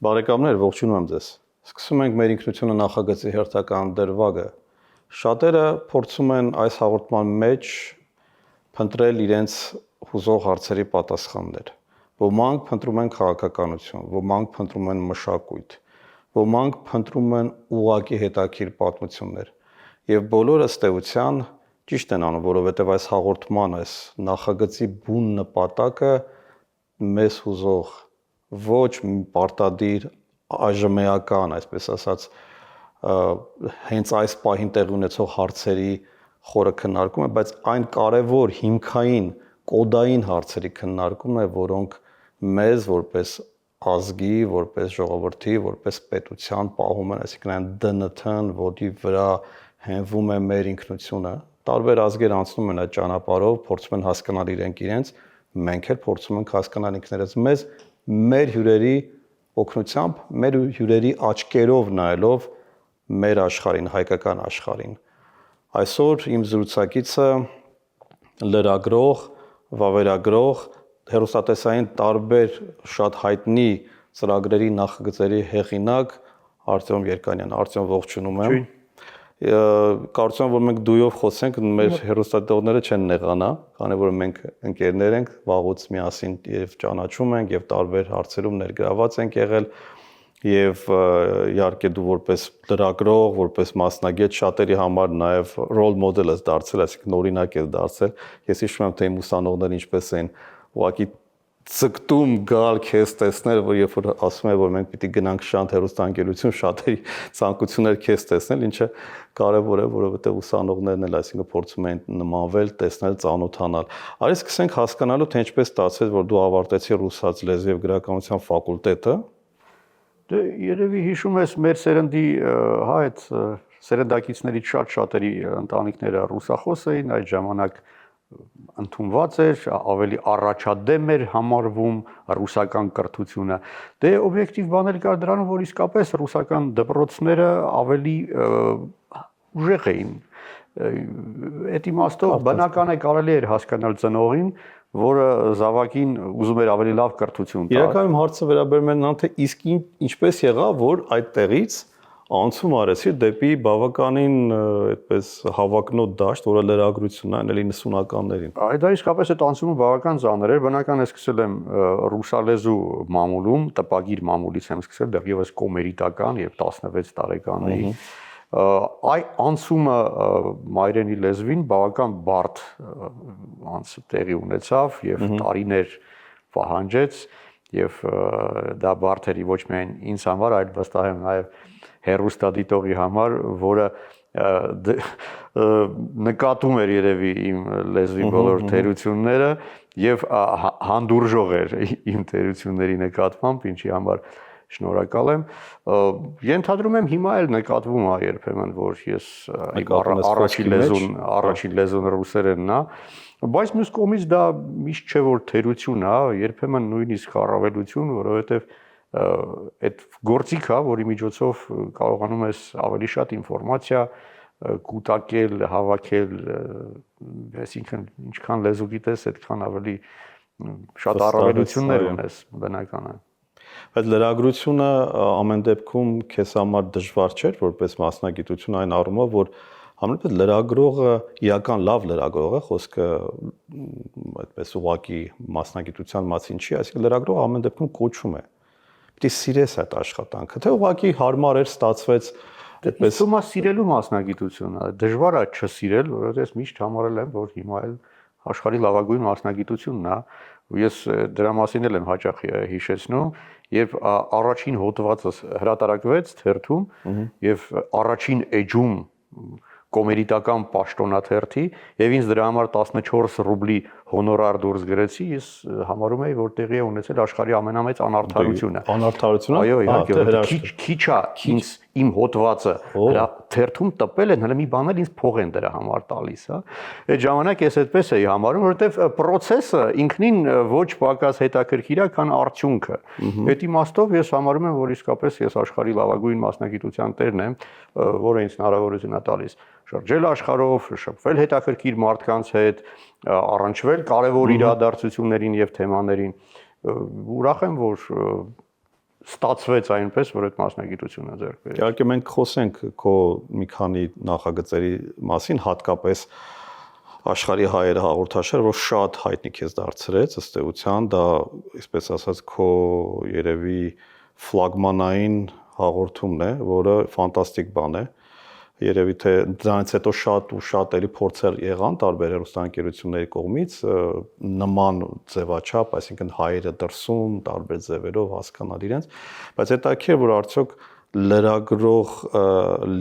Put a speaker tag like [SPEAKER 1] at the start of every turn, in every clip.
[SPEAKER 1] Բարեկամներ, ողջունում եմ ձեզ։ Սկսում ենք մեր ինքնությունը նախագծի հերթական դրվագը։ Շատերը փորձում են այս հաղորդման մեջ փնտրել իրենց հուզող հարցերի պատասխաններ։ Ոմանք փնտրում են քաղաքականություն, ոմանք փնտրում են մշակույթ, ոմանք փնտրում են ուղղակի հետաքրքիր պատմություններ։ Եվ բոլորը ըստ էության ճիշտ են անում, որովհետև այս հաղորդման, այս նախագծի բուն նպատակը մեզ հուզող ոչ պարտադիր այժմեական, այսպես ասած, հենց այս պահին տեղի ունեցող հարցերի խորը քննարկում է, բայց այն կարևոր հիմքային, կոդային հարցերի քննարկումն է, որոնք մեզ որպես ազգի, որպես ժողովրդի, որպես պետության պահում են, այսինքն այն ԴՆԹ-ն, որի վրա հենվում է մեր ինքնությունը։ Տարբեր ազգեր անցնում են այդ ճանապարհով, փորձում են հասկանալ իրենց, մենք էլ փորձում ենք հասկանալ ինքներս մեզ, մեր հյուրերի օգնությամբ, մեր հյուրերի աչքերով նայելով մեր աշխարհին, հայկական աշխարհին։ Այսօր իմ զրուցակիցը լրագրող, վավերագրող, հեռուստատեսային տարբեր շատ հայտնի ծրագրերի նախագծերի հեղինակ Արտյոմ Երկանյան։ Արտյոմ, ողջունում եմ։ Կարծում եմ, որ մենք դույով խոսենք, մեր հեռուստադիտողները չեն նեղանա, քանի որ մենք ընկերներ ենք, վաղուց միասին եւ ճանաչում ենք եւ տարբեր հարցերում ներգրաված ենք եղել եւ իհարկե դու որպես լրագրող, որպես մասնագետ շատերի համար նաեւ role model ես դարձել, այսինքն օրինակ ես դարձել։ Ես հիշում եմ, թե իմ ուսանողները ինչպես էին ուղղակի ցկտում գալ քեզ տեսնել, որ երբ որ ասում են, որ մենք պիտի գնանք շանթ հեռուստաընկերություն, շատերի ցանկություններ քեզ տեսնել, ինչը կարևոր է, որովհետև ուսանողներն էլ այսինքն փորձում են նմանվել, տեսնել, ծանոթանալ։ Արի սկսենք հասկանալու, թե ինչպես ստացվեց, որ դու ավարտեցի ռուսաց լեզու եւ գրականության ֆակուլտետը։
[SPEAKER 2] Դե երևի հիշում ես մեր սերնդի այդ սերնդակիցներից շատերի ընտանիքները ռուսախոս էին, այդ ժամանակ ընդունված էր, ավելի առաջադեմ էր համարվում ռուսական կրթությունը։ Դե օբյեկտիվ բան էլ կար դրանում, որ իսկապես ռուսական դպրոցները ավելի ուժեղ էին։ Այդ իմաստով բնական է կարելի էր հասկանալ ծնողին, որը զավակին ուզում էր ավելի լավ կրթություն տալ։
[SPEAKER 1] Իրականում հարցը վերաբերում է նրան, թե իսկ ինչպես եղավ, որ այդտեղից անցում արեցի դեպի բավականին այդպես հավակնոտ դաշտ, որը լրագրությունն է, այլ 90-ականներին։
[SPEAKER 2] Դա իսկապես այդ անցումը բավական ծանր էր, բնական է սկսել եմ ռուսալեզու մամուլում, տպագիր մամուլից եմ սկսել, դեռևս կոմերիտական, երբ 16 տարեկան էի։ Այ անցումը մայրենի լեզվին բավական բարդ տեղի ունեցավ եւ տարիներ պահանջեց եւ դա բարդ էր ոչ միայն ինձ համար, այլ վստահ եմ նաեւ հեռուստադիտողի համար, որը նկատում էր երևի իմ լեզվի բոլոր թերությունները եւ հանդուրժող էր իմ թերությունների նկատմամբ, ինչի համար շնորհակալ եմ։ Ենթադրում եմ հիմա էլ նկատվում է երբեմն, որ ես առաջին լեզուն ռուսերենն է, բայց մյուս կողմից դա միշտ չէ որ թերություն է, երբեմն նույնիսկ առավելություն, որովհետև այդ գործիքը, որի միջոցով կարողանում ես ավելի շատ ինֆորմացիա կուտակել, հավաքել, այսինքն ինչքան լեզու գիտես, այդքան ավելի շատ առավելություններ ունես, բնական է։
[SPEAKER 1] Բայց լրագրությունը ամեն դեպքում քեզ համար դժվար չէր որպես մասնագիտություն այն առումով, որ համենայնիվ լրագրողը իրական լավ լրագրող է, խոսքը այդպես ուղղակի մասնագիտության մասին չի, այսինքն լրագրողը ամեն դեպքում կոչում է։ Պիտի սիրես այդ աշխատանքը, թե ուղղակի հարմար էր, ստացվեց
[SPEAKER 2] այդպես։ Ուսումա սիրելու մասնագիտությունը, դժվար է չսիրել, որովհետև ես միշտ համարել եմ, որ հիմա էլ աշխարհի լավագույն մասնագիտությունն է, ու ես դրա մասին էլ եմ հաճախ հիշեցնում, երբ առաջին հոդվածս հրատարակվեց թերթում եւ առաջին էջում կոմերիտական պաշտոնաթերթի եւ ինձ դրա համար 14 ռուբլի հոնորար դուրս գրեցի, ես համարում եի, որ տեղի է ունեցել աշխարհի ամենամեծ անարդարությունը։
[SPEAKER 1] Անարդարությունը։
[SPEAKER 2] Այո, իհարկե, քիչ է ինձ իմ հոդվածը թերթում տպել են, հələ մի բան էլ ինձ փող են դրա համար տալիս, հա։ Այդ ժամանակ ես այդպես էի համարում, որովհետեւ process-ը ինքնին ոչ պակաս հետաքրքիր է, քան արդյունքը։ Այդ իմաստով ես համարում եմ, որ իսկապես ես աշխարհի լավագույն մասնագիտության տերն եմ, որը ինձ հնարավորություն է տալիս շրջել աշխարհով, շփվել հետաքրքիր մարդկանց հետ, առնչվել կարևոր իրադարձություններին եւ թեմաներին։ Ուրախ եմ, որ ստացվեց այնպես, որ այդ մասնագիտությունը ձեռք բերեց։
[SPEAKER 1] Իհարկե մենք խոսենք քո մի քանի նախագծերի մասին, հատկապես աշխարհի հայերը հաղորդաշար, որ շատ հայտնի քեզ դարձրեց, ըստ էության դա, այսպես ասած, քո երևի ֆլագմանային հաղորդումն է, որը ֆանտաստիկ բան է։ Երևի թե դրանից հետո շատ ու շատ էլի փորձեր եղան տարբեր հեռուստաընկերությունների կողմից նման ձևաչափ, այսինքն հայերը դրսում տարբեր ձևերով հասկանալ իրենց, բայց հետաքրքիր որ արդյոք լրագրող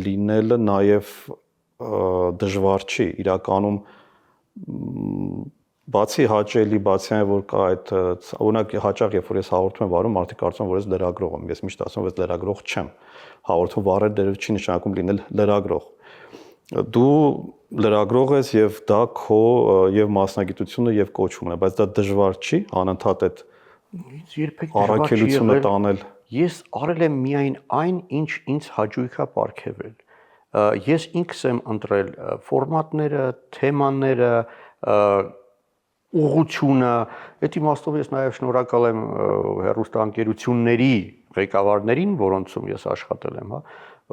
[SPEAKER 1] լինելը նաև դժվար չի իրականում բացի հաճելի, բացի այն որ կա այդ օրինակ հաճախ երբ որ ես հաղորդում եմ վարում, մարդիկ կարծում են որ ես լրագրող եմ, ես միշտ ասում եմ ես լրագրող չեմ։ Հաղորդում վարել դերև չի նշանակում լինել լրագրող։ Դու լրագրող ես եւ դա քո եւ մասնագիտությունը եւ կոչումն է, բայց դա դժվար չի անընդհատ այդ
[SPEAKER 2] երբեք
[SPEAKER 1] առաքելությունը տանել։
[SPEAKER 2] Ես արել եմ միայն այն, ինչ ինձ հաճույք է պարգևել։ Ես ինքս եմ ընտրել ֆորմատները, թեմաները, ուղղությունը, այդ իմաստով ես նաև շնորհակալ եմ հեռուստաընկերությունների ղեկավարներին, որոնցում ես աշխատել եմ, հա,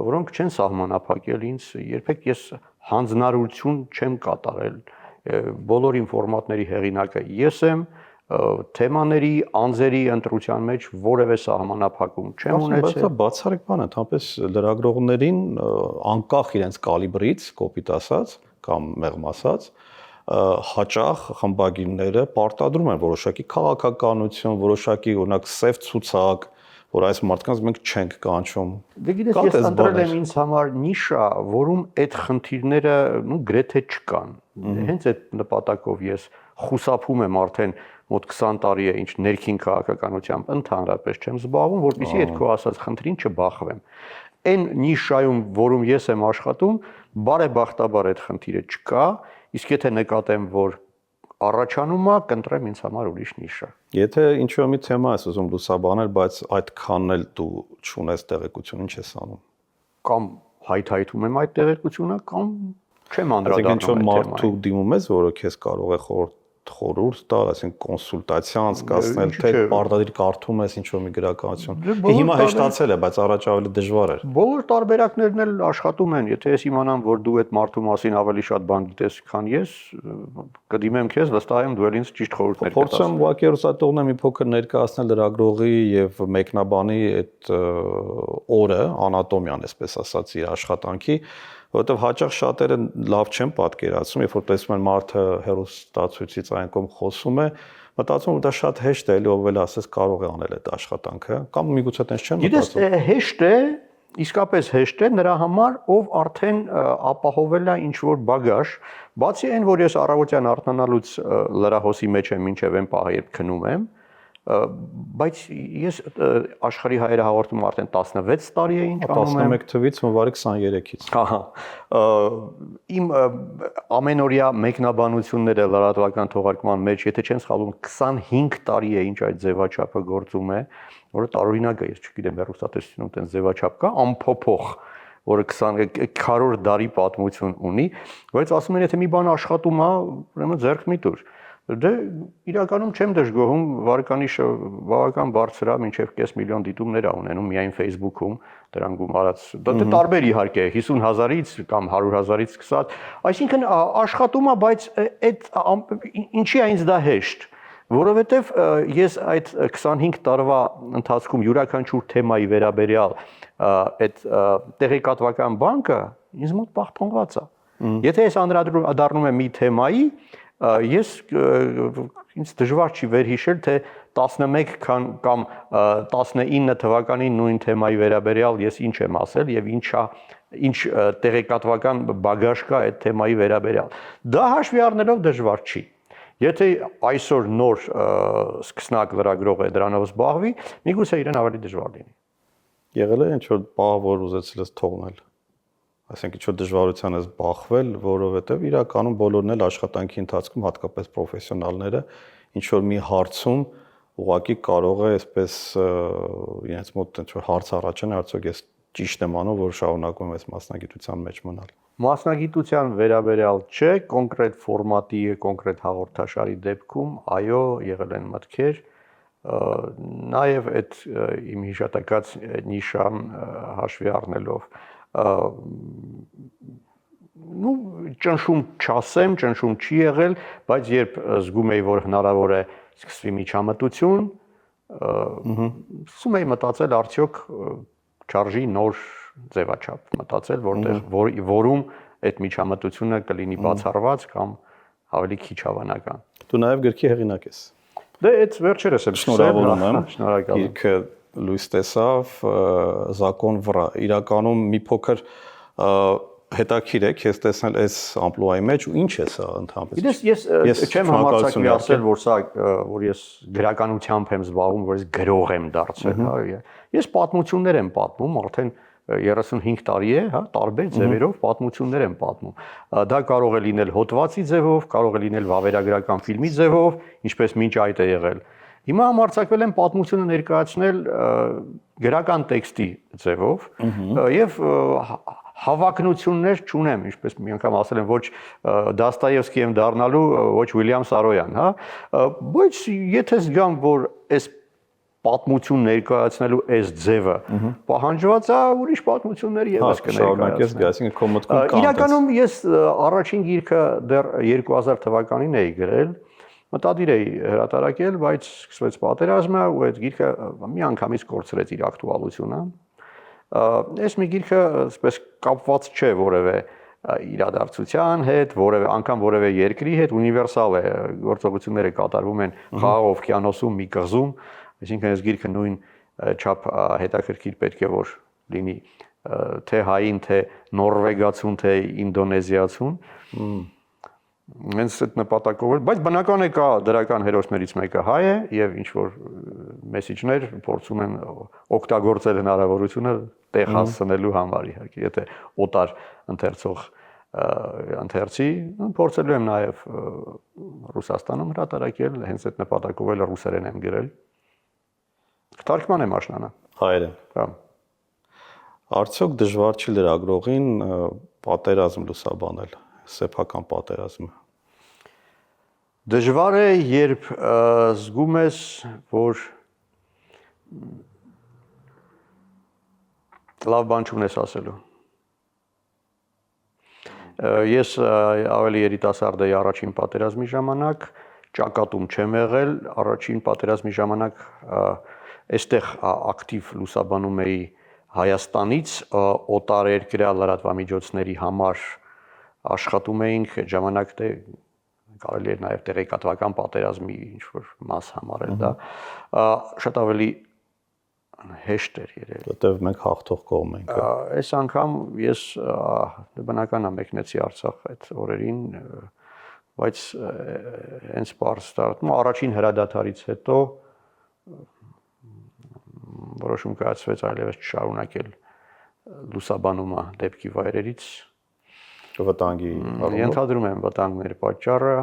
[SPEAKER 2] որոնք չեն սահմանափակել ինձ, երբեք ես հանձնարարություն չեմ կատարել բոլոր ինֆորմատների հեղինակը ես եմ, թեմաների, անձերի ընտրության մեջ որևէ սահմանափակում չեմ ունեցել։
[SPEAKER 1] Բայց դա բացառիկ բան է, թամպես լրագրողներին անկախ իրենց կալիբրից, կոպիտ ասած կամ մեղմ ասած, հաճախ խմբագիրները պարտադրում են որոշակի քաղաքականություն, որոշակի օրինակ սև ցուցակ, որ այս մարդկանց մենք չենք կանչում։
[SPEAKER 2] Դե գիտես, ես ընտրել եմ ինձ համար նիշա, որում այդ խնդիրները գրեթե չկան։ Հենց այդ նպատակով ես խուսափում եմ արդեն մոտ 20 տարի է ինչ ներքին քաղաքականությամբ ընդհանրապես չեմ զբաղվում, որպեսզի այդ քո ասած խնդրին չբախվեմ։ Այն նիշայում, որում ես եմ աշխատում, բարեբախտաբար այդ խնդիրը չկա, իսկ եթե նկատեմ, որ առաջանում է, կընտրեմ ինձ համար ուրիշ նիշա։
[SPEAKER 1] Եթե ինչ-որ մի թեմա ես ուզում լուսաբանել, բայց այդքանն էլ դու չունես տեղեկություն, ինչ ես անում։
[SPEAKER 2] Կամ հայթայթում եմ այդ տեղեկությունը, կամ չեմ անդրադառնում
[SPEAKER 1] այդ թեմային։ Մարդու դիմում ես, որը քեզ կարող է խորհուրդ տալ, այսինքն կոնսուլտացիա անցկացնել, թե պարտադիր կարդում ես ինչ-որ մի գրականություն։ Հիմա հեշտացել է, բայց առաջ ավելի դժվար էր։
[SPEAKER 2] Բոլոր տարբերակներն էլ աշխատում են, եթե ես իմանամ, որ դու այդ մարդու մասին ավելի շատ բան գիտես, քան ես, կդիմեմ քեզ, վստահ եմ դու էլ ինձ ճիշտ խորհուրդներ կտաս։
[SPEAKER 1] Փորձեմ ուղղակի հեռուստատողն մի փոքր ներկայացնել լրագրողի եւ մեկնաբանի այդ օրը, անատոմիան, այսպես ասած, իր աշխատանքի, որովհետեւ հաճախ շատերը լավ չեն պատկերացնում, երբ որ տեսնում են մարդը հեռուստացույցից այն կողմ խոսում է, մտածում որ դա շատ հեշտ է, էլի ով էլ ասես կարող է անել այդ աշխատանքը, կամ միգուցե տենց չեն մտածում։
[SPEAKER 2] Գիտես, հեշտ է, իսկապես հեշտ է նրա համար, ով արդեն ապահովել է ինչ-որ բագաժ, բացի այն, որ ես առավոտյան արթնանալուց լրահոսի մեջ եմ մինչև այն պահը, երբ քնում եմ, բայց ես աշխարհի հայերը հաղորդում արդեն 16 տարի է ինչ անում եմ
[SPEAKER 1] 11 թվից հունվարի 23-ից։
[SPEAKER 2] Ահա իմ ամենօրյա մեկնաբանությունները լրատվական թողարկման մեջ, եթե չեմ սխալվում, 25 տարի է ինչ այդ ձևաչափը գործում է, որը տարօրինակ է, ես չգիտեմ հեռուստատեսությունում տենց ձևաչափ կա, ամփոփող, որը 20-քառորդ դարի պատմություն ունի, բայց ասում են, եթե մի բան աշխատում է, ուրեմն ձեռք մի տուր։ Դե իրականում չեմ դժգոհում, վարկանիշը բավական բարձր է, մինչև կես միլիոն դիտումներ է ունենում միայն Facebook-ում, դրան գումարած։ Դա տարբեր իհարկե 50,000-ից կամ 100,000-ից սկսած, այսինքն աշխատում է, բայց այդ ինչի է ինձ դա հեշտ, որովհետև ես այդ 25 տարվա ընթացքում յուրաքանչյուր թեմայի վերաբերյալ այդ տեղեկատվական բանկը ինձ մոտ պահպանված է։ Եթե ես անդրադառնում եմ մի թեմայի, ես ինձ դժվար չի վերհիշել, թե 11 կամ 19 թվականին նույն թեմայի վերաբերյալ ես ինչ եմ ասել եւ ինչ տեղեկատվական բագաժ կա այդ թեմայի վերաբերյալ։ Դա հաշվի առնելով դժվար չի։ Եթե այսօր նոր սկսնակ լրագրող է դրանով զբաղվի, միգուցե իրեն ավելի դժվար լինի։
[SPEAKER 1] Եղել է ինչ որ բաղ, որ ուզեցել ես թողնել։ Այսինքն ինչ-որ դժվարության ես բախվել, որովհետև իրականում բոլորն էլ աշխատանքի ընթացքում, հատկապես պրոֆեսիոնալները, ինչ որ մի հարցում ուղղակի կարող է այսպես իրենց մոտ ինչ որ հարց առաջանա, արդյոք ես ճիշտ եմ անում, որ շարունակում եմ այս մասնագիտության մեջ մնալ։
[SPEAKER 2] Մասնագիտության վերաբերյալ չէ, կոնկրետ ֆորմատի, կոնկրետ հաղորդաշարի դեպքում, այո, եղել են մտքեր, Նաև այդ իմ հիշատակած նիշան հաշվի առնելով ճնշում չասեմ, ճնշում չի եղել, բայց երբ զգում էի, որ հնարավոր է սկսվի միջամտություն, սկսում էի մտածել արդյոք չարժի նոր ձևաչափ մտածել, որում այդ միջամտությունը կլինի բացառված կամ ավելի քիչ հավանական։
[SPEAKER 1] Դու նաև գրքի հեղինակ ես։
[SPEAKER 2] Դե այդ վերջերս եմ
[SPEAKER 1] Շնորհավորում եմ։
[SPEAKER 2] Շնորհակալ եմ։
[SPEAKER 1] Գիրքը լույս տեսավ Զակոն վրա։ Իրականում մի փոքր հետաքրքիր է քեզ տեսնել այս ամպլուայի մեջ ու ինչ է սա ընդհանրապես։
[SPEAKER 2] Ես չեմ համարձակվի ասել, որ սա որ ես գրականությամբ եմ զբաղվում, որ ես գրող եմ դարձել, հա։ Ես պատմություններ եմ պատմում, արդեն 35 տարի է, հա, տարբեր ձևերով պատմություններ եմ պատմում։ Դա կարող է լինել հոդվածի ձևով, կարող է լինել վավերագրական ֆիլմի ձևով, ինչպես մինչ այդ է եղել։ Հիմա համարձակվել եմ պատմությունը ներկայացնել գրական տեքստի ձևով եւ հավակնություններ չունեմ, ինչպես մի անգամ ասել եմ, ոչ Դաստոևսկի եմ դառնալու, ոչ Ուիլյամ Սարոյան, հա, բայց եթե զգամ, որ այս պատմություն ներկայացնելու այս ձևը պահանջված է, ուրիշ պատմություններ եւս
[SPEAKER 1] կներկայացնեմ։ Այսինքն քո մտքում կա։
[SPEAKER 2] Իրականում ես առաջին գիրքը դեռ 2000 թվականին էի գրել, մտադիր էի հրատարակել, բայց սկսվեց պատերազմը ու այդ գիրքը մի անգամից կորցրեց իր ակտուալությունը։ Այս մի գիրքը այսպես կապված չէ որևէ իրադարձության հետ, անգամ որևէ երկրի հետ, ունիվերսալ է, գործողությունները կատարվում են Խաղաղ օվկիանոսում մի կղզում, այսինքն այս գիրքը նույն չափ հետաքրքիր պետք է որ լինի թե հային, թե նորվեգացուն, թե ինդոնեզիացուն։ Հենց այդ նպատակով, բայց բնական է կա դրական հերոսներից մեկը հայ է եւ ինչ որ մեսեջներ փորձում են օգտագործել հնարավորությունը տեղ հասցնելու համար իհարկե, եթե օտար ընթերցող ընթերցի, փորձելու եմ նաեւ Ռուսաստանում հրատարակել, հենց այդ նպատակով էլ ռուսերեն եմ գրել։ Թարգման եմ աշնանա։
[SPEAKER 1] Հայերեն։
[SPEAKER 2] Հա։
[SPEAKER 1] Արդյոք դժվար չի լրագրողին պատերազմ լուսաբանել, սեփական պատերազմը։
[SPEAKER 2] Դժվար է, երբ զգում ես, որ լավ բան չունես ասելու։ Ես ավելի երիտասարդ էի առաջին պատերազմի ժամանակ, ճակատում չեմ եղել, առաջին պատերազմի ժամանակ այստեղ ակտիվ լուսաբանում էի Հայաստանից, օտարերկրյա լրատվամիջոցների համար աշխատում էինք, այդ ժամանակ դե կարելի էր նաև տեղեկատվական պատերազմի ինչ-որ մաս համարել դա, շատ ավելի հեշտ էր երևի։
[SPEAKER 1] Որտեվ մենք հաղթող կողմ ենք։
[SPEAKER 2] Այս անգամ ես բնական է մեկնեցի Արցախ այդ օրերին, բայց հենց պարզ դարձնում առաջին հրադադարից հետո որոշում կայացվեց այլևս չշարունակել լուսաբանումը դեպքի վայրերից։
[SPEAKER 1] Վտանգի առումով։
[SPEAKER 2] Ենթադրում եմ վտանգներ պատճառը,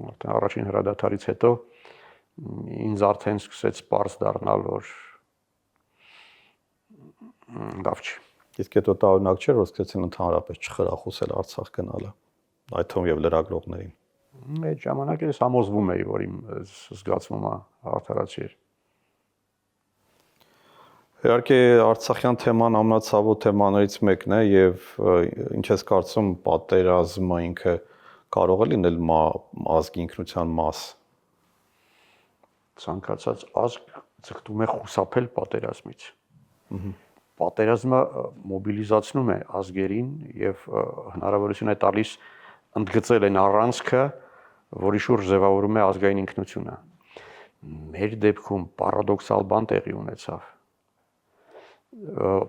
[SPEAKER 2] արդեն առաջին հրադադարից հետո ինձ արդեն սկսեց պարզ դառնալ, որ լավ չի։
[SPEAKER 1] Իսկ հետո տարօրինակ չէր, որ սկսեցին ընդհանրապես չխրախուսել Արցախ գնալը, այդ թվում եւ լրագրողներին։
[SPEAKER 2] Այդ ժամանակ ես համոզվում էի, որ իմ զգացումը արդարացի էր։
[SPEAKER 1] Իհարկե Արցախյան թեման ամենացավոտ թեմաներից մեկն է եւ ինչ ես կարծում պատերազմը ինքը կարող է լինել ազգի ինքնության մաս։
[SPEAKER 2] Ցանկացած ազգ ձգտում է խուսափել պատերազմից։ Պատերազմը մոբիլիզացնում է ազգերին եւ հնարավորություն է տալիս ընդգծել այն առանցքը, որի շուրջ ձևավորում է ազգային ինքնությունը։ Մեր դեպքում պարադոքսալ բան տեղի ունեցավ։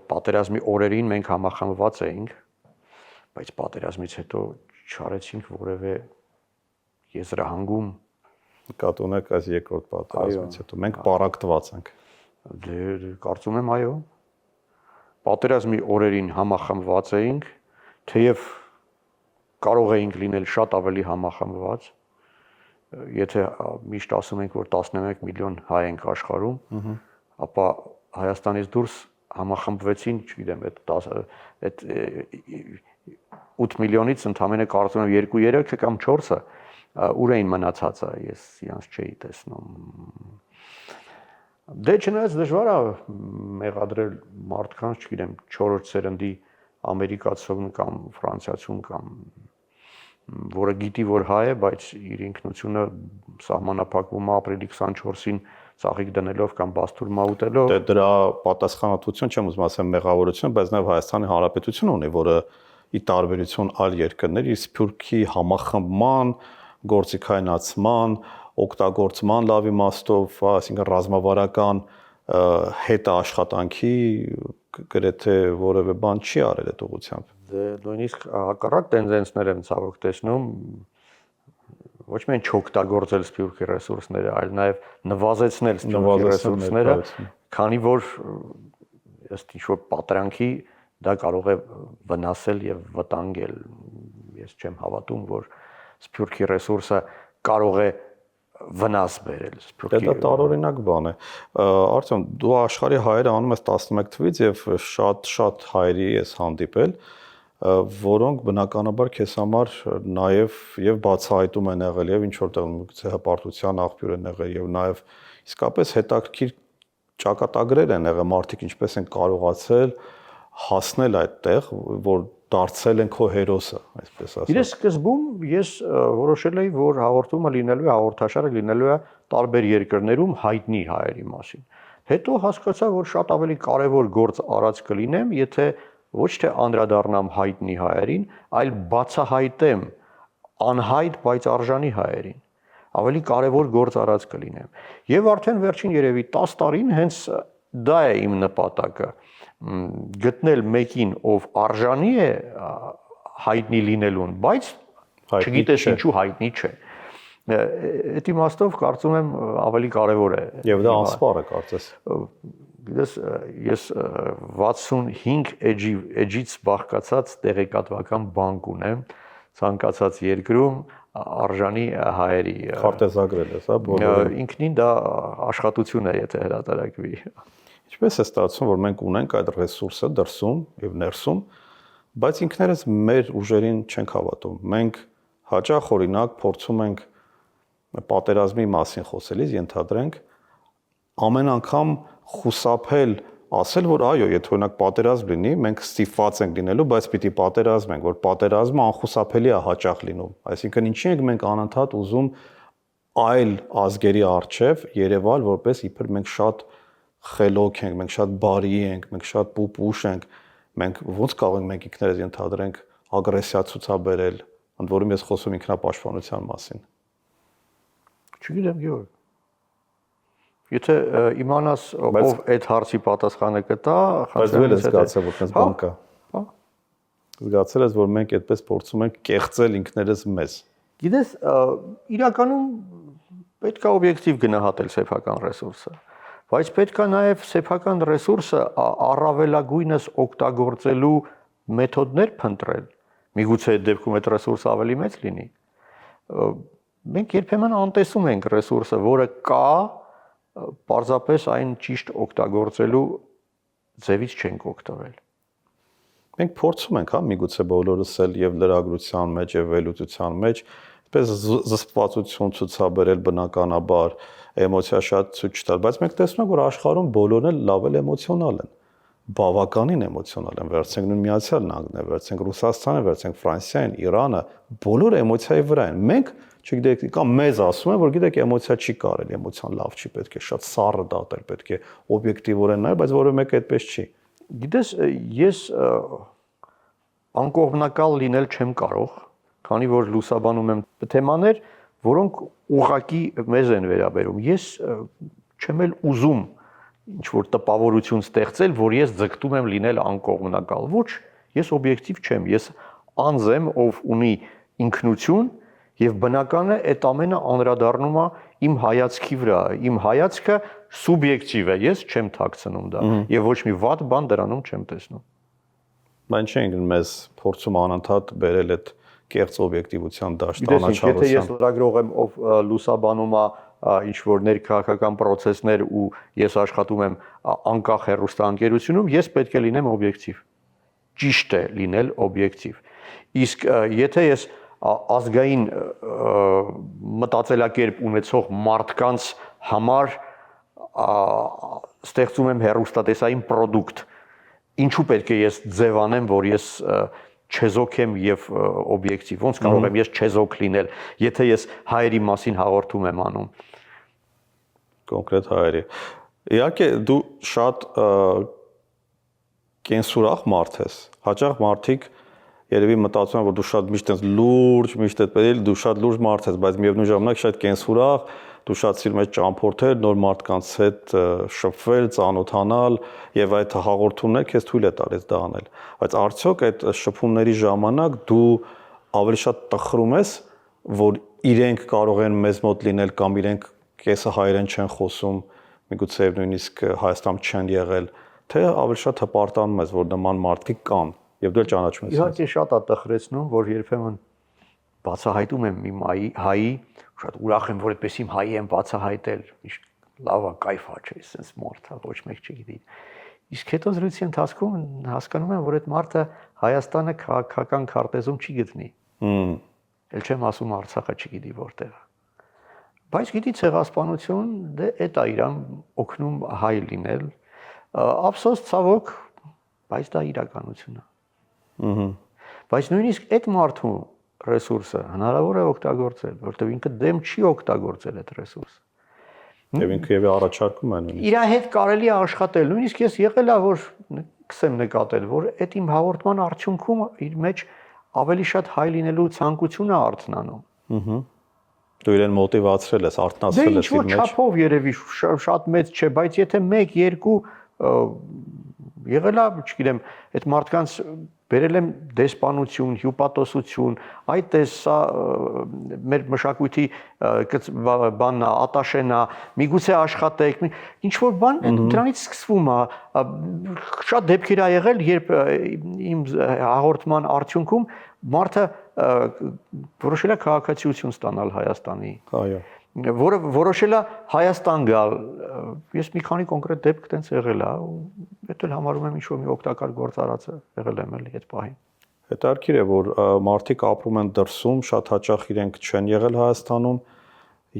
[SPEAKER 2] Պատերազմի օրերին մենք համախմբված էինք, բայց պատերազմից հետո չարեցինք որևէ եզրահանգում։
[SPEAKER 1] Կատ ունեք այս երկրորդ պատերազմից հետո մենք պարակտված ենք։
[SPEAKER 2] Դե կարծում եմ այո։ Պատերազմի օրերին համախմբված էինք, թեև կարող էինք լինել շատ ավելի համախմբված, եթե միշտ ասում ենք, որ 11 միլիոն հայ ենք աշխարհում, ապա Հայաստանից դուրս համախմբվեցին, չգիտեմ, այդ 8 միլիոնից ընդամենը կարծում եմ 2-3 կամ 4-ը ուր էին մնացածը, ես իրանց չէի տեսնում։ Դե չնայած դժվար է մեղադրել մարդկանց, չգիտեմ, 4-րդ սերնդի ամերիկացուն կամ ֆրանսիացուն կամ որը գիտի, որ հայ է, բայց իր ինքնությունը սահմանափակվում է ապրիլի 24-ին ծաղիկ դնելով կամ բաստուրմա ուտելով։
[SPEAKER 1] Դե դրա պատասխանատվություն չեմ ուզում ասեմ մեղավորություն, բայց նաև Հայաստանի Հանրապետություն ունի, որը ի տարբերություն այլ երկրների սփյուռքի համախմբման, գործիքայնացման, օգտագործման լավ իմաստով, այսինքն ռազմավարական հետ աշխատանքի գրեթե որևէ բան չի արել այդ ուղղությամբ։
[SPEAKER 2] Դե նույնիսկ հակառակ տենդենսներ եմ ցավոք տեսնում, ոչ միայն չօգտագործել սփյուռքի ռեսուրսները, այլ նաև նվազեցնել սփյուռքի ռեսուրսները, քանի որ ըստ ինչ-որ պատրանքի դա կարող է վնասել եւ վտանգել։ Ես չեմ հավատում, որ սփյուռքի ռեսուրսը կարող է վնաս բերել սփյուռքի։
[SPEAKER 1] Դա տարօրինակ բան է։ Արտем, դու աշխարհի հայերը անում ես 11 թվից եւ շատ հայերի ես հանդիպել, որոնք բնականաբար քեզ համար նաև եւ բացահայտում են եղել եւ ինչ որտեղ միգուցե հպարտության աղբյուր են եղել եւ նաև իսկապես հետաքրքիր ճակատագրեր են եղել մարդիկ ինչպես են կարողացել հասնել այդտեղ, որ դարձել են քո հերոսը, այսպես ասած։
[SPEAKER 2] Իրես սկզբում ես որոշել էի, որ հաղորդումը լինելու է, հաղորդաշարը լինելու է տարբեր երկրներում հայտնի հայերի մասին։ Հետո հասկացա, որ շատ ավելի կարևոր գործ արած կլինեմ, եթե ոչ թե անդրադառնամ հայտնի հայերին, այլ բացահայտեմ անհայտ, բայց արժանի հայերին։ Ավելի կարևոր գործ արած կլինեմ։ Եվ արդեն վերջին երևի 10 տարին հենց դա է իմ նպատակը։ Գտնել մեկին, ով արժանի է հայտնի լինելուն, բայց չգիտես ինչու հայտնի չէ։ Այդ իմաստով կարծում եմ ավելի կարևոր է։
[SPEAKER 1] Եվ դա անսպառ է կարծես։
[SPEAKER 2] Գիտես, ես 65 էջից բաղկացած տեղեկատվական բանկ ունեմ, ցանկացած երկրում արժանի հայերի։
[SPEAKER 1] Քարտեզագրել ես, հա, բոլորը։
[SPEAKER 2] Ինքնին դա աշխատություն է, եթե հրատարակվի։
[SPEAKER 1] Ինչպես է ստացվում, որ մենք ունենք այդ ռեսուրսը դրսում եւ ներսում, բայց ինքներս մեր ուժերին չենք հավատում։ Մենք հաճախ օրինակ փորձում ենք պատերազմի մասին խոսելիս ենթադրենք ամեն անգամ խուսափել ասել, որ այո, եթե օրինակ պատերազմ լինի, մենք ստիպված ենք լինելու, բայց պիտի պատերազմենք, որ պատերազմը անխուսափելի է հաճախ լինում։ Այսինքն ինչի ենք մենք անընդհատ ուզում այլ ազգերի առջև երևալ, որպես իբր մենք շատ խելոք ենք, մենք շատ բարի ենք, մենք շատ պուպուշ ենք, մենք ո՞նց կարող ենք մենք ինքներս ենթադրենք ագրեսիա ցուցաբերել, ընդ որում ես խոսում ինքնապաշտպանության մասին։
[SPEAKER 2] Չգիտեմ, Գյորգ։ Եթե իմանաս ով այդ հարցի պատասխանը կտա,
[SPEAKER 1] բայց դու ես զգացել որպես բանկա։
[SPEAKER 2] Հա։
[SPEAKER 1] Զգացել ես, որ մենք այդպես փորձում ենք կեղծել ինքներս մեզ։
[SPEAKER 2] Գիտես, իրականում պետք է օբյեկտիվ գնահատել սեփական ռեսուրսը, բայց պետք է նաև սեփական ռեսուրսը առավելագույնս օգտագործելու մեթոդներ փնտրել։ Միգուցե այդ դեպքում այդ ռեսուրսը ավելի մեծ լինի։ Մենք երբեմն անտեսում ենք ռեսուրսը, որը կա, պարզապես այն ճիշտ օգտագործելու ձևից չենք օգտվել։
[SPEAKER 1] Մենք փորձում ենք, հա, միգուցե բոլորս էլ եւ լրագրության մեջ եւ վերլուծության մեջ այսպես զսպվածություն ցուցաբերել բնականաբար, էմոցիա շատ ցույց տալ, բայց մենք տեսնում ենք, որ աշխարհում բոլորն էլ լավ էլ էմոցիոնալ են, բավականին էմոցիոնալ են, վերցենք նույն Միացյալ Նահանգները, վերցենք Ռուսաստանը, վերցենք Ֆրանսիան, Իրանը, բոլորը էմոցիայի վրա են։ Մենք չգիտեք, կամ մեզ ասում են, որ գիտեք, էմոցիա չի կարելի, էմոցիան լավ չի, պետք է շատ սառը դատել, պետք է օբյեկտիվորեն նայել, բայց որևէ մեկը այդպես չի։
[SPEAKER 2] Գիտես, ես անկողմնակալ լինել չեմ կարող, քանի որ լուսաբանում եմ թեմաներ, որոնք ուղղակի մեզ են վերաբերում։ Ես չեմ էլ ուզում ինչ-որ տպավորություն ստեղծել, որ ես ձգտում եմ լինել անկողմնակալ։ Ոչ, ես օբյեկտիվ չեմ, ես անձ եմ, ով ունի ինքնություն եւ բնական է այդ ամենը անդրադառնում է իմ հայացքի վրա, իմ հայացքը սուբյեկտիվ է, ես չեմ թաքցնում դա եւ ոչ մի վատ բան դրանում չեմ տեսնում։
[SPEAKER 1] Բայց չենք մեզ փորձում անընդհատ բերել այդ կեղծ օբյեկտիվության դաշտ
[SPEAKER 2] անաչառության։ Եթե ես լրագրող եմ, ով լուսաբանում է ինչ որ ներքաղաքական process-ներ ու ես աշխատում եմ անկախ հեռուստաընկերությունում, ես պետք է լինեմ օբյեկտիվ։ Ճիշտ է լինել օբյեկտիվ։ Իսկ եթե ես ազգային մտածելակերպ ունեցող մարդկանց համար ստեղծում եմ հեռուստատեսային product, ինչու պետք է ես ձևանեմ, որ ես չեզոք եմ եւ օբյեկտիվ, ոնց կարող եմ ես չեզոք լինել, եթե ես հայերի մասին հաղորդում եմ անում։
[SPEAKER 1] Կոնկրետ հայերի։ Իհարկե դու շատ կենսուրախ մարդ ես։ Հաճախ մարդիկ երևի մտածում են, որ դու շատ միշտ ես լուրջ, միշտ ես պետք է դու շատ լուրջ մարդ ես, բայց միևնույն ժամանակ շատ կենսուրախ, դու շատ սիրում ես ճամփորդել, նոր մարդկանց հետ շփվել, ծանոթանալ եւ այդ հաղորդումները քեզ թույլ է տալիս դա անել։ Բայց արդյոք այդ շփումների ժամանակ դու ավելի շատ տխրում ես, որ իրենք կարող են մեզ մոտ լինել կամ իրենք կեսը հայերեն չեն խոսում, միգուցե նույնիսկ Հայաստանում չեն եղել, թե ավելի շատ հպարտանում ես, որ նման մարդիկ կան եւ դու ճանաչում ես։
[SPEAKER 2] Իհարկե շատ է տխրեցնում, որ երբեմն բացահայտում եմ իմ հայի, շատ ուրախ եմ, որ այդպես իմ հայի եմ բացահայտել, միշտ լավ է, կայֆ է, չէ, sense մարդը ոչ մեկ չգիտի։ Իսկ հետո զրույցի ընթացքում հասկանում եմ, որ այդ մարդը Հայաստանը քաղաքական քարտեզում չի գտնի։ Էլ չեմ ասում Արցախը չգիտի որտեղ է։ Բայց գիտի ցեղասպանություն, դե էդ է իրան օգնում հայ լինել։ Ափսոս ցավոք, բայց դա իրականություն է։ Բայց նույնիսկ այդ մարդու ռեսուրսը հնարավոր է օգտագործել, որտեղ ինքը դեմ չի օգտագործել այդ ռեսուրսը։
[SPEAKER 1] Եվ ինքը եւ առաջարկում է նույնիսկ։
[SPEAKER 2] Իր հետ կարելի է աշխատել, նույնիսկ ես եղել է, որ կսեմ նկատել, որ այդ իմ հաղորդման արդյունքում իր մեջ ավելի շատ հայ լինելու ցանկություն է արթնանում։
[SPEAKER 1] Դու իրեն մոտիվացրել ես, արթնացրել ես իր մեջ։
[SPEAKER 2] Դե ինչ որ չափով երևի շատ մեծ չէ, բայց եթե 1-2 եղել է, չգիտեմ, այդ մարդկանց բերել եմ դեսպանություն, հյուպատոսություն, այդ է սա մեր մշակույթի բանն է, ատաշեն է, միգուցե աշխատեք, ինչ որ բան դրանից սկսվում է, շատ դեպքեր ա եղել, երբ իմ հաղորդման արդյունքում մարդը որոշել է քաղաքացիություն ստանալ Հայաստանի։
[SPEAKER 1] Այո։
[SPEAKER 2] Որը որոշել է Հայաստան գալ։ Ես մի քանի կոնկրետ դեպք տենց եղել է, դա էլ համարում եմ ինչ-որ մի օգտակար գործ եղել եմ էլի այդ պահին։
[SPEAKER 1] Հետաքրքիր է, որ մարդիկ ապրում են դրսում, շատ հաճախ իրենք չեն եղել Հայաստանում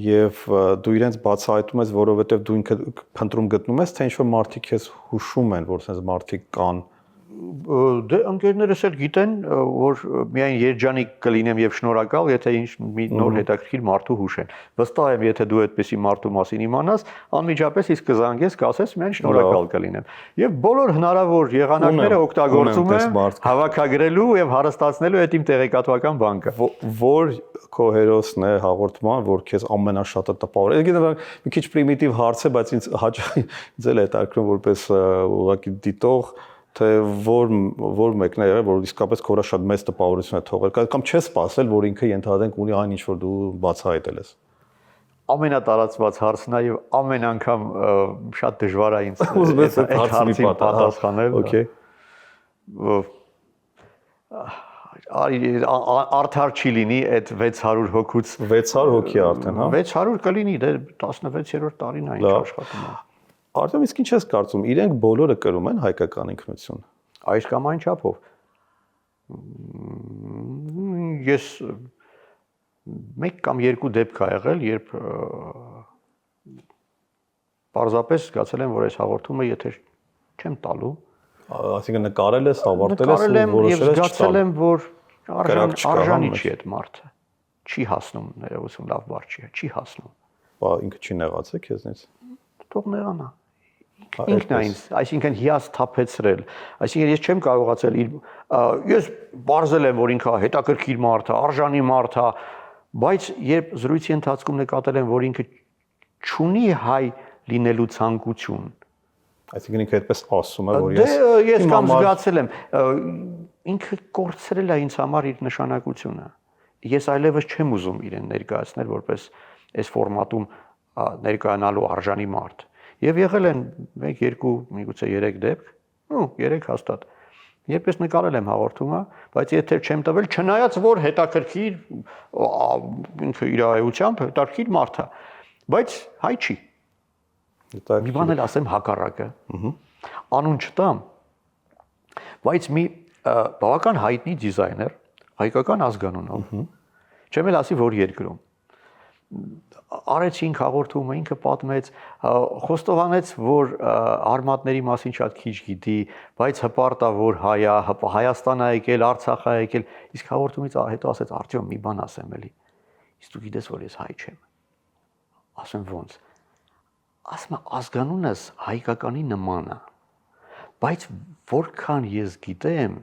[SPEAKER 1] եւ դու իրենց բացահայտում ես, որովհետեւ դու ինքդ փնտրում գտնում ես, թե ինչ-որ մարդիկ քեզ հուշում են, որ sense մարդիկ կան։
[SPEAKER 2] Դե ընկերներս էլ գիտեն, որ միայն երջանիկ կլինեմ եւ շնորհակալ, եթե ինչ մի նոր հետաքրքիր մարդու հուշեն։ Վստահ եմ, եթե դու այդպեսի մարդու մասին իմանաս, անմիջապես իսկ կզանգես, կասես, միայն շնորհակալ կլինեմ։ Եվ բոլոր հնարավոր եղանակները օգտագործում եմ հավաքագրելու եւ հարստացնելու այդ իմ տեղեկատվական բանկը։
[SPEAKER 1] Որ քո հերոսն է հաղորդման, որ քեզ ամենաշատը տպավորել։ Գիտեմ, մի քիչ պրիմիտիվ հարց է, բայց ինձ հաճախ ձել է հետաքրքրում որպես ուղղակի դիտող, թե որ մեկն է եղել, որ իսկապես քո վրա շատ մեծ տպավորություն է թողել, կամ չես սպասել, որ ինքը ենթադրենք ունի այն ինչ որ դու բացահայտել ես։
[SPEAKER 2] Ամենատարածված հարցն է եւ ամեն անգամ շատ դժվար է ինձ այդ հարցին պատասխանել։
[SPEAKER 1] Okay։
[SPEAKER 2] Արդար չի լինի այդ 600 հոգուց
[SPEAKER 1] 600 հոգի արդեն, հա։
[SPEAKER 2] 600 կլինի, դե 16-րդ տարին է ինչ աշխատում է։
[SPEAKER 1] Արդյոք իսկ ինչ ես կարծում, իրենք բոլորը կրում են հայկական ինքնություն։
[SPEAKER 2] Այս կամ այն չափով։ Ես մեկ կամ երկու դեպք ա եղել, երբ պարզապես զգացել եմ, որ այս հաղորդումը եթե չեմ տալու,
[SPEAKER 1] այսինքն նկարել ես, ավարտել ես ու որոշել ես
[SPEAKER 2] զգացել եմ, որ արժանի չի այդ մարդը։ Չի հասնում, ներողություն, լավ բառ չի հասնում։
[SPEAKER 1] Բա ինքը չի նեղացել քեզնից։
[SPEAKER 2] Թող նեղանա։ Ինքն է ինձ, այսինքն հիաց թափեցրել, այսինքն ես չեմ կարողացել ես բարձել եմ, որ ինքը հետաքրքիր մարդ է, արժանի մարդ է, բայց երբ զրույցի ընթացքում նկատել եմ, որ ինքը չունի հայ լինելու ցանկություն,
[SPEAKER 1] այսինքն ինքը այդպես ասում է, որ
[SPEAKER 2] ես կամ զգացել եմ, ինքը կորցրել է ինձ համար իր նշանակությունը։ Ես այլևս չեմ ուզում իրեն ներկայացնել որպես այս ֆորմատում ներկայանալու արժանի մարդ։ Եվ եղել են 1, 2, միգուցե 3 դեպք, 3 հաստատ։ Երբ ես նկարել եմ հաղորդումը, բայց եթե չեմ տվել, չնայած որ հետաքրքիր ինքը իր այությամբ հետաքրքիր մարդ է, բայց հայ չի։ Մի բան էլ ասեմ հակառակը։ Անուն չտամ, բայց մի բավական հայտնի դիզայներ, հայկական ազգանունով, չեմ էլ ասի որ երկրում, արեցինք հաղորդումը, ինքը պատմեց, խոստովանեց, որ արմատների մասին շատ քիչ գիտի, բայց հպարտա, որ հայ է, Հայաստան է եկել, Արցախ է եկել, իսկ հաղորդումից հետո ասեց Արտյոմ, մի բան ասեմ էլի։ Իսկ դու գիտես, որ ես հայ չեմ։ Ասեմ ոնց։ Ասում է ազգանունս հայկականի նման է, բայց որքան ես գիտեմ,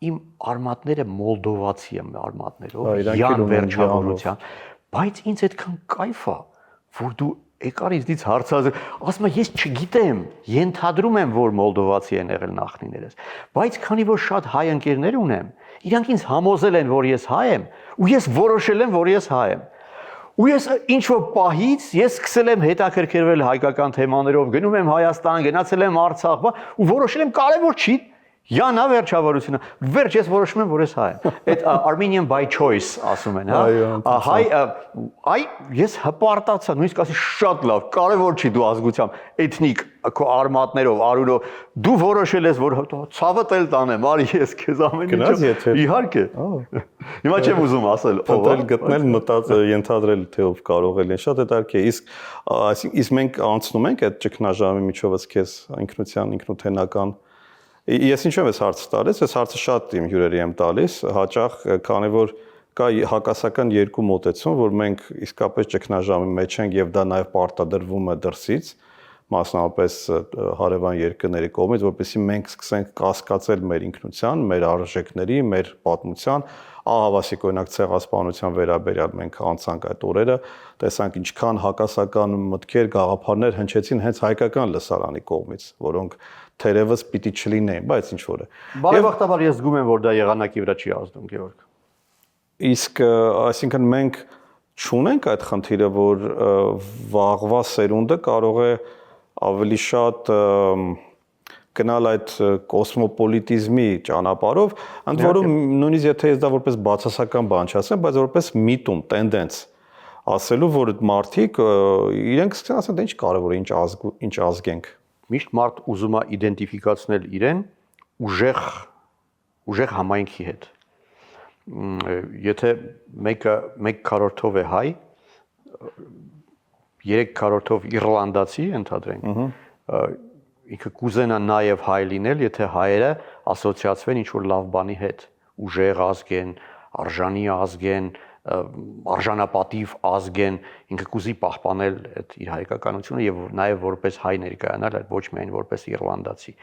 [SPEAKER 2] իմ արմատները մոլդովացի եմ արմատներով, յան վերջավորության, բայց ինձ այդքան կայֆ է, որ դու եկար ինձնից հարցազրույց, ասում եմ ես չգիտեմ, ենթադրում եմ, որ մոլդովացի են եղել նախնիներս, բայց քանի որ շատ հայ ընկերներ ունեմ, իրանք ինձ համոզել են, որ ես հայ եմ, ու ես որոշել եմ, որ ես հայ եմ։ Ու ես ինչ-որ պահից ես սկսել եմ հետաքրքրվել հայկական թեմաներով, գնում եմ Հայաստան, գնացել եմ Արցախ, ու որոշել եմ կարևոր չի, յանա վերջավորությունը, վերջ ես որոշում եմ, որ ես հայ եմ։ Այդ Armenian by choice ասում են, հա։ Հայ, ես հպարտացա, նույնիսկ ասի շատ լավ, կարևոր չի դու ազգությամբ, էթնիկ, քո արմատներով, արյունով, դու որոշել ես, որ ցավդ էլ տանեմ, արի ես քեզ ամեն ինչ։ Իհարկե։ Հիմա չեմ ուզում ասել, ով
[SPEAKER 1] է գտնել մտած ենթադրել թե ով կարող է, շատ հետաքրքիր է։ Իսկ մենք անցնում ենք այդ ճգնաժամի միջովից քեզ ինքնության, ինքնութենական Ես ինչու եմ այս հարցը տալիս, այս հարցը շատ իմ հյուրերի եմ տալիս, հաճախ, քանի որ կա հակասական երկու մոտեցում, որ մենք իսկապես ճգնաժամի մեջ ենք եւ դա նաեւ պարտադրվում է դրսից, մասնավորապես հարևան երկրների կողմից, որպեսզի մենք սկսենք կասկածել մեր ինքնության, մեր արժեքների, մեր պատմության, ահավասիկ օրինակ ցեղասպանության վերաբերյալ մենք անցանք այդ օրերը, տեսանք ինչքան հակասական մտքեր, գաղափարներ հնչեցին հենց հայկական լսարանի կողմից, որոնք թերևս պիտի չլինեին, բայց ինչ որ է։
[SPEAKER 2] Բարեբախտաբար ես զգում եմ, որ դա եղանակի վրա չի ազդում, Գևորգ։
[SPEAKER 1] Իսկ այսինքն մենք չունենք այդ խնդիրը, որ վաղվա սերունդը կարող է ավելի շատ գնալ այդ կոսմոպոլիտիզմի ճանապարհով, ընդ որում նույնիսկ եթե ես դա որպես բացասական բան չասեմ, բայց որպես միտում, տենդենս ասելու, որ մարդիկ իրենք սկսեն ասեն, դա ինչ կարևոր է, ինչ ազգ ենք։
[SPEAKER 2] Միշտ մարդ ուզում է իդենտիֆիկացնել իրեն ուժեղ համայնքի հետ։ Եթե մեկը 1/4 է հայ, 3/4 իռլանդացի, ընդհանրենք, ինքը կուզենա նաև հայ լինել, եթե հայերը ասոցիացվեն ինչ-որ լավ բանի հետ, ուժեղ ազգ են, արժանի ազգ են, արժանապատիվ ազգ են, ինքը կուզի պահպանել այդ իր հայկականությունը եւ նաեւ որպես հայ ներկայանալ, այդ ոչ միայն որպես իռլանդացի։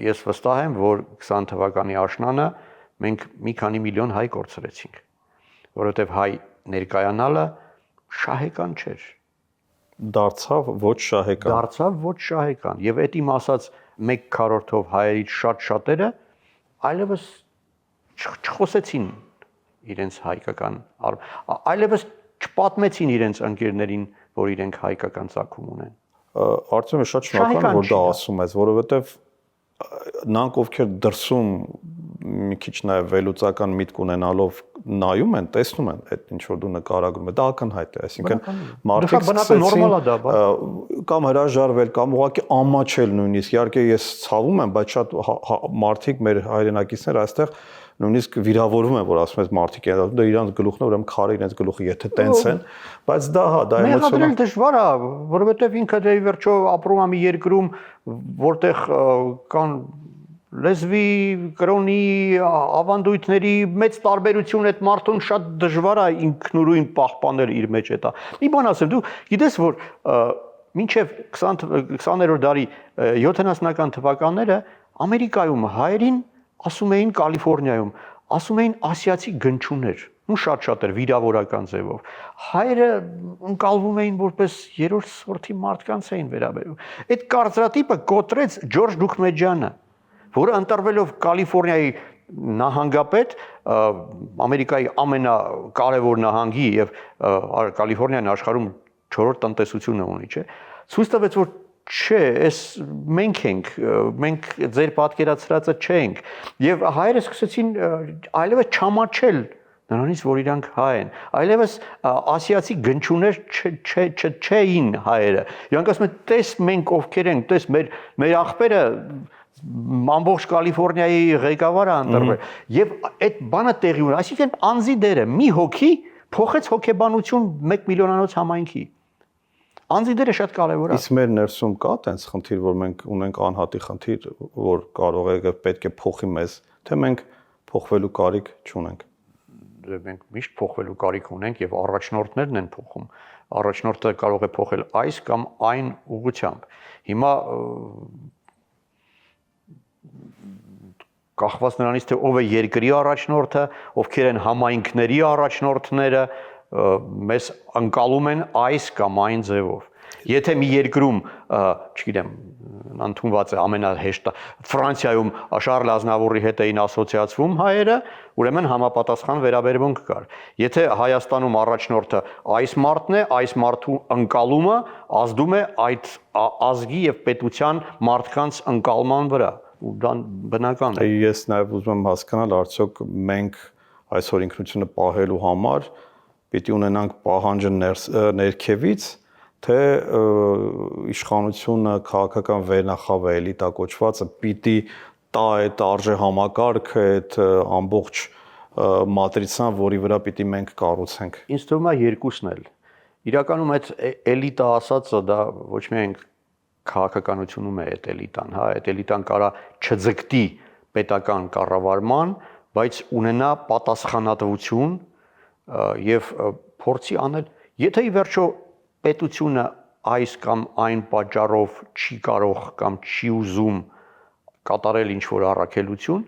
[SPEAKER 2] Ես վստահ եմ, որ 20 թվականի աշնանը մենք մի քանի միլիոն հայ կորցրեցինք, որովհետեւ հայ ներկայանալը շահեկան չէր։
[SPEAKER 1] Դարձավ ոչ շահեկան։
[SPEAKER 2] Դարձավ ոչ շահեկան եւ այդ իմ ասած 1/4 հայերից շատերը այլևս չխոսեցին իրենց հայկական այլևս չպատմեցին իրենց ընկերներին, որ իրենք հայկական ծագում ունեն։
[SPEAKER 1] Արդյոք շատ շնորհակալ որ դա ասում ես, որովհետև նրանք ովքեր դրսում մի քիչ նաև վերլուծական միտք ունենալով նայում են, տեսնում են այդ ինչ որ դու նկարագրում ես, դա ակնհայտ է, այսինքն մարդիկ սկսեցին կամ հրաժարվել կամ ուղղակի ամաչել նույնիսկ, իհարկե ես ցավում եմ, բայց շատ մարդիկ մեր հայրենակիցներ այստեղ նույնիսկ վիրավորվում են, որ ասում ես մարդիկ են, դա իրանց գլուխն է, ուրեմն քարը իրենց գլուխը եթե տենց են, բայց դա հա, դա էմոցիոնալ
[SPEAKER 2] դժվար է, որովհետև ինքը դե վերջո ապրում է մի երկրում, որտեղ կան լեզվի, կրոնի, ավանդույթների մեծ տարբերություն այդ մարդուն շատ դժվար է ինքնուրույն պահպանել իր մեջ էտա։ Մի բան ասեմ, դու գիտես, որ մինչև 20-րդ դարի 70-ական թվականները Ամերիկայում հայերին ասում էին Կալիֆոռնիայում, ասում էին ասիացի գնչուներ, ու շատ էր վիրավորական ձևով։ Հայերը ընկալվում էին որպես երրորդ սորթի մարդկանց էին վերաբերվում։ Այդ կարծրատիպը կոտրեց Ջորջ Դուկմեջյանը, որը ընտրվելով Կալիֆոռնիայի նահանգապետ, Ամերիկայի ամենակարևոր նահանգի եւ Կալիֆոռնիան աշխարհում 4-րդ տնտեսությունը ունի, չէ՞։ Ցույց տվեց, որ չէ, այս մենք ձեր պատկերացրածը չենք եւ հայերը սկսեցին այլևս չամաչել նրանից, որ իրանք հայ են, այլևս ասիացի գնչուներ չէին հայերը։ Իրանք ասում են, տես մենք ովքեր ենք, տես մեր աղբերը ամբողջ Կալիֆոռնիայի ղեկավարը ընտրվել եւ այդ բանը տեղի ունի, այսինքն անձի դերը մի հոգի Փոխեց հոգեբանություն 1 միլիոնանոց համայնքի։ Անձի դերը շատ կարևոր է։
[SPEAKER 1] Իսկ մեր ներսում կա տենց խնդիր, որ մենք ունենք անհատի խնդիր, որ կարող է պետք է փոխի մեզ, թե մենք փոխվելու կարիք չունենք։
[SPEAKER 2] Մենք միշտ փոխվելու կարիք ունենք եւ առաջնորդներն են փոխում։ Առաջնորդը կարող է փոխել այս կամ այն ուղղությամբ։ Հիմա կախված նրանից թե ով է երկրի առաջնորդը, ովքեր են համայնքների առաջնորդները, մեզ անցալում են այս կամ այն ձևով։ Եթե մի երկրում, չգիտեմ, ընդունված է ամենահեշտը Ֆրանսիայում Շարլ Ազնավուրի հետ էին ասոցիացվում հայերը, ուրեմն համապատասխան վերաբերմունք կար։ Եթե Հայաստանում առաջնորդը այս մարդն է, այս մարդու ընկալումը ազդում է այդ ազգի եւ պետության մարդկանց ընկալման վրա, ու դա բնական է։
[SPEAKER 1] Ես նաեւ ուզում եմ հասկանալ, արդյոք մենք այսօր ինքնությունը պահելու համար պիտի ունենանք պահանջը ներքևից, թե իշխանությունը քաղաքական վերնախավը էլիտա կոչվածը պիտի տա այդ արժե համակարգը, այդ ամբողջ մատրիցան, որի վրա պիտի մենք կառուցենք։
[SPEAKER 2] Ինձ թվում է երկուսն էլ։ Իրականում այդ էլիտա ասածը դա ոչ միայն քաղաքականությունում է այդ էլիտան, հա, այդ էլիտան կարա չձգտի պետական կառավարման, բայց ունենա պատասխանատվություն եւ փորձի անել, եթե ի վերջո պետությունը այս կամ այն պատճառով չի կարող կամ չի ուզում կատարել ինչ-որ առաքելություն,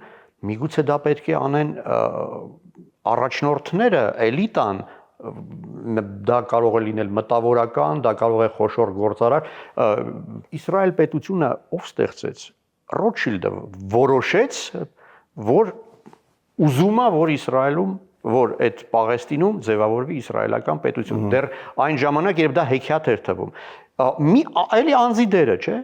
[SPEAKER 2] միգուցե դա պետք է անեն առաջնորդները, էլիտան, դա կարող է լինել մտավորական, դա կարող է խոշոր գործարար։ Իսրայել պետությունը ով ստեղծեց։ Ռոթշիլդը որոշեց, որ ուզում է, որ Իսրայելում, որ այդ Պաղեստինում ձևավորվի իսրայելական պետություն։ Դեռ այն ժամանակ, երբ դա հեքիաթ էր թվում։ Մի այլի անձի դերը, չէ՞։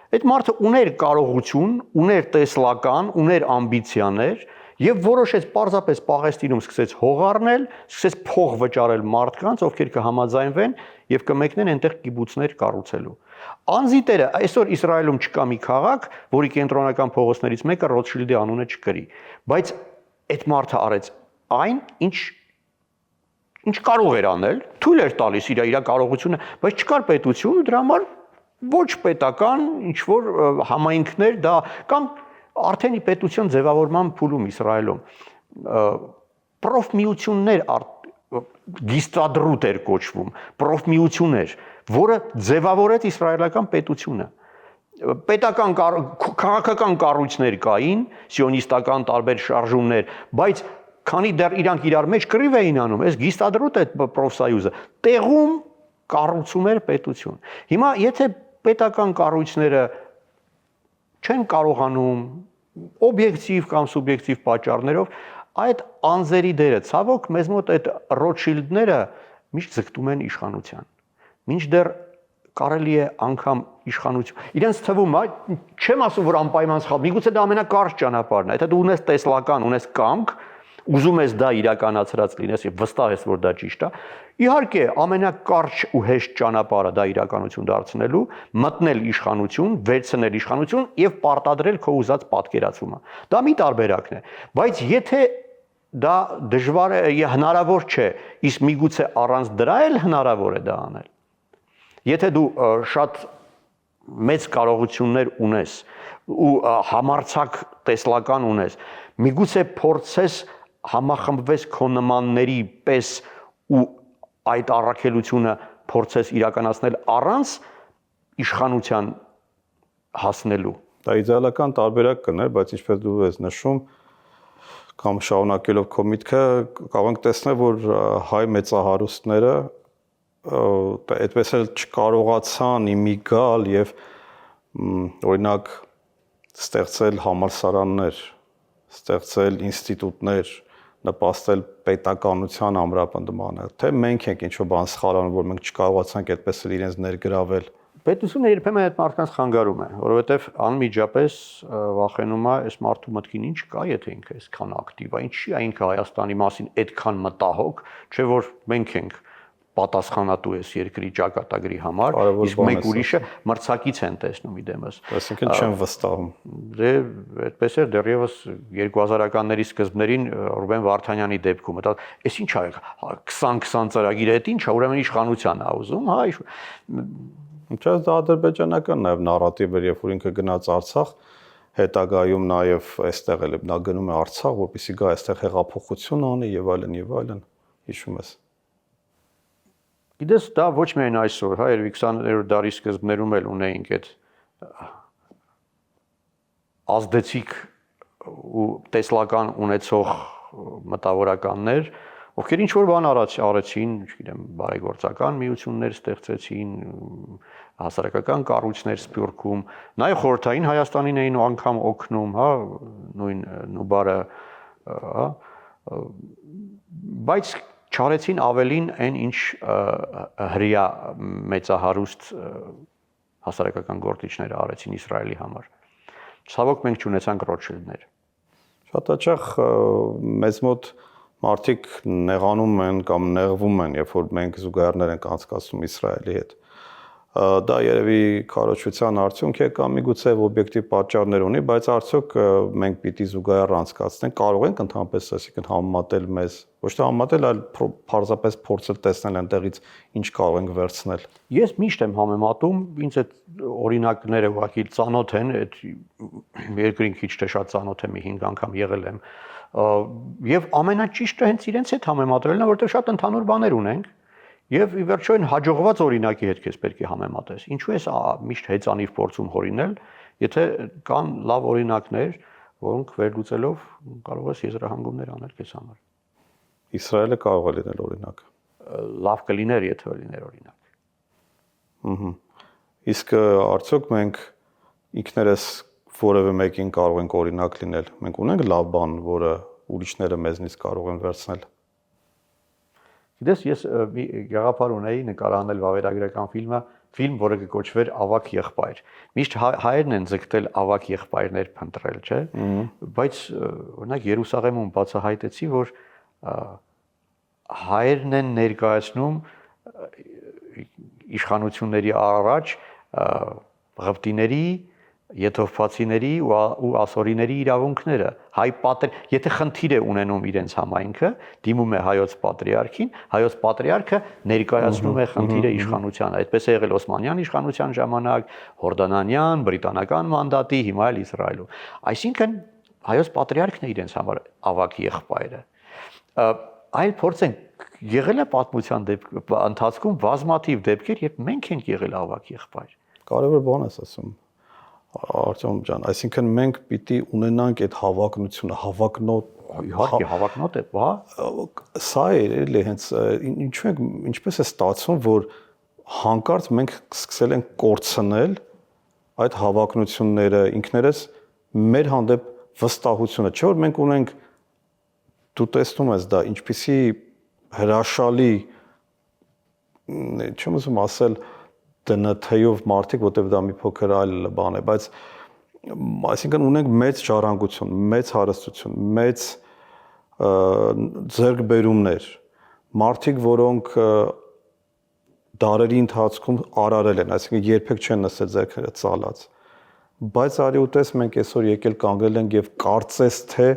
[SPEAKER 2] Այդ մարդը ուներ կարողություն, ուներ տեսլական, ուներ ամբիցիաներ եւ որոշեց պարզապես Պաղեստինում սկսեց հող առնել, սկսեց փող վճարել մարդկանց, ովքեր կհամաձայնվեն եւ կմեկնեն այնտեղ կիբուցներ կառուցելու։ Անձի դերը այսօր Իսրայելում չկա մի քաղաք, որի կենտրոնական փողոցներից մեկը Ռոթշիլդի անունը չկրի, բայց այդ մարդը արեց այն, ինչ կարող էր անել, թույլ էր տալիս իր կարողությունը, բայց չկար պետություն, դրա համար ոչ պետական ինչ որ համայնքներ դա կամ արդեն պետության ձևավորման փուլում Իսրայելում պրոֆմիություններ գիստադրուտ էր կոչվում, պրոֆմիություններ, որը ձևավորեց իսրայելական պետությունը։ Պետական քաղաքական կառույցներ կային, սիոնիստական տարբեր շարժումներ, բայց քանի դեռ իրանք իրար մեջ կռիվ էին անում, այս գիստադրուտ այդ պրոֆսայուզը տեղում կառուցում էր պետություն։ Հիմա եթե պետական կառույցները չեն կարողանում օբյեկտիվ կամ սուբյեկտիվ պատճառներով այդ անձերի դերը, ցավոք, մեզ մոտ այդ Ռոթշիլդները միշտ ձգտում են իշխանության։ Մինչդեռ կարելի է անգամ իշխանություն։ Իրենց թվում է, չեմ ասում, որ անպայման սխալ, միգուցե դա ամենակարճ ճանապարհն է, եթե դու ունես տեսլական, ունես կամք, ուզում ես դա իրականացրած լինես եւ վստահ ես, որ դա ճիշտ է, իհարկե ամենակարճ ու հեշտ ճանապարհը դա իրականություն դարձնելու, մտնել իշխանություն, վերցնել իշխանություն եւ պարտադրել քո ուզած պատկերացումը։ Դա մի տարբերակն է, բայց եթե դա դժվար է, հնարավոր չէ, իսկ միգուցե առանց դրա էլ հնարավոր է դա անել։ Եթե դու շատ մեծ կարողություններ ունես ու համարձակ տեսլական ունես, միգուցե փորձես համախմբվես քո նմանների պես ու այդ առաքելությունը փորձես իրականացնել առանց իշխանության հասնելու։
[SPEAKER 1] Դա իդեալական տարբերակ կներ, բայց ինչպես դու ես նշում, կամ շարունակելով քո միտքը, կարող ենք տեսնել, որ հայ մեծահարուստները այդպես էլ չկարողացան իմի գալ եւ օրինակ ստեղծել համալսարաններ, ստեղծել ինստիտուտներ, նպաստել պետականության ամրապնդմանը, թե մենք ենք ինչ-որ բան սխալ անում, որ մենք չկարողացանք այդպես էլ իրենց ներգրավել։
[SPEAKER 2] Պետությունը երբեմն այդ մարդկանց խանգարում է, որովհետև անմիջապես վախենում է այս մարդու մտքին ինչ կա, եթե ինքը այսքան ակտիվ է, ինչի է ինքը Հայաստանի մասին այդքան մտահոգ, չէ՞ որ մենք ենք պատասխանատու ես երկրի ճակատագրի համար, իսկ մեկ ուրիշը մրցակից են տեսնում իդեմս։
[SPEAKER 1] Այսինքն չեն վստահում։
[SPEAKER 2] Դե այդպես էր դեռևս 2000-ականների սկզբներին Ռուբեն Վարդանյանի դեպքում, դա էս ինչ ա 20-20 ծրագիրը, այդ ինչ է, ուրեմն իշխանության ա ուզում, հա։
[SPEAKER 1] Ինչա դա ադրբեջանական նաև նարատիվ էր, երբ որ ինքը գնաց Արցախ, հետագայում նաև այստեղ էլ նա գնում է Արցախ, որպեսզի գա այստեղ հեղափոխություն անի եւ այլն, հիշում ես։
[SPEAKER 2] Գիտես, դա ոչ միայն այսօր, հա, 20-րդ դարի սկզբներում էլ ունեինք այդ ազդեցիկ ու տեսլական ունեցող մտավորականներ, ովքեր ինչ որ բան արեցին, չգիտեմ, բարեգործական միություններ ստեղծեցին, հասարակական կառույցներ Սփյուռքում, նաև խորհրդային Հայաստանին էին անգամ օգնում, հա, նույն Նուբարը, հա, բայց չարեցին ավելին այն ինչ հրեա մեծահարուստ հասարակական գործիչները արեցին Իսրայելի համար։ Ցավոք մենք չունեցանք Ռոթշիլդներ։
[SPEAKER 1] Շատ հաճախ մեզ մոտ մարդիկ նեղանում են կամ նեղվում են, երբ որ մենք զուգահեռներ ենք անցկացնում Իսրայելի հետ։ Դա երևի քարոզչության արդյունք է կամ միգուցե օբյեկտիվ պատճառներ ունի, բայց արդյոք մենք պիտի զուգահեռ անցկացնենք, կարող ենք ընդհանրապես, այսինքն համեմատել մեզ, ոչ թե համեմատել, այլ պարզապես փորձել տեսնել այնտեղից ինչ կարող ենք վերցնել։
[SPEAKER 2] Ես միշտ եմ համեմատում, ինձ այդ օրինակները ուղղակի ծանոթ են, այդ երկրին քիչ թե շատ ծանոթ եմ, 5 անգամ եղել եմ, եւ ամենաճիշտը հենց իրենց հետ համեմատելն է, որովհետեւ շատ ընդհանուր բաներ ունենք։ Եվ ի վերջո այն հաջողված օրինակի հետ քեզ պետք է համեմատես։ Ինչու ես միշտ հեծանիվ փորձում հորինել, եթե կան լավ օրինակներ, որոնք վերլուծելով կարող ես եզրահանգումներ անել քեզ համար։
[SPEAKER 1] Իսրայելը կարող է լինել օրինակ։
[SPEAKER 2] Լավ կլիներ, եթե լիներ օրինակ։
[SPEAKER 1] Ահա։ Իսկ արդյոք մենք ինքներս որևէ մեկին կարող ենք օրինակ լինել։ Մենք ունենք լավ բան, որը ուրիշները մեզնից կարող են վերցնել։
[SPEAKER 2] Գիտես, ես գաղափար ունեի նկարահանել վավերագրական ֆիլմ, որը կկոչվեր Ավագ եղբայր։ Միշտ հայերն են ձգտել ավագ եղբայրներ փնտրել, չէ՞։ Բայց օրինակ Երուսաղեմում բացահայտեցի, որ հայերն են ներկայացնում իշխանությունների առաջ ղպտիների, եթովպացիների ու ասորիների իրավունքները, եթե խնդիր է ունենում իրենց համայնքը, դիմում է հայոց պատրիարքին, հայոց պատրիարքը ներկայացնում է խնդիրը իշխանությանը, այդպես է եղել Օսմանյան իշխանության ժամանակ, Հորդանանյան, բրիտանական մանդատի, հիմա էլ Իսրայելում։ Այսինքն հայոց պատրիարքն է իրենց համար ավագ եղբայրը։ Այլ փորձենք եղել է պատմության ընթացքում բազմաթիվ դեպքեր, երբ մենք ենք եղել ավագ եղբայր։
[SPEAKER 1] Կարևոր բան ես ասում։ Արտյոմ ջան, այսինքն մենք պիտի ունենանք այդ հավակնությունը,
[SPEAKER 2] իհարկե հավակնոտ է, հա։
[SPEAKER 1] Սա է էլի հենց ինչպես է ստացվում, որ հանկարծ մենք սկսել ենք կորցնել այդ հավակնությունները, ինքներս մեր հանդեպ վստահությունը, չէ՞ որ մենք ունենք, դու տեսնում ես դա, ինչպիսի հրաշալի, չեմ ուզում ասել ԴՆԹ-ով մարդիկ, որտեղ դա մի փոքր այլ բան է, բայց այսինքն ունենք մեծ ժառանգություն, մեծ հարստություն, մեծ ձեռքբերումներ, մարդիկ, որոնք դարերի ընթացքում արարել են, այսինքն երբեք չեն նստել ձեռքերը ծալած։ Բայց արի ու տես մենք այսօր եկել կանգնել ենք եւ կարծես թե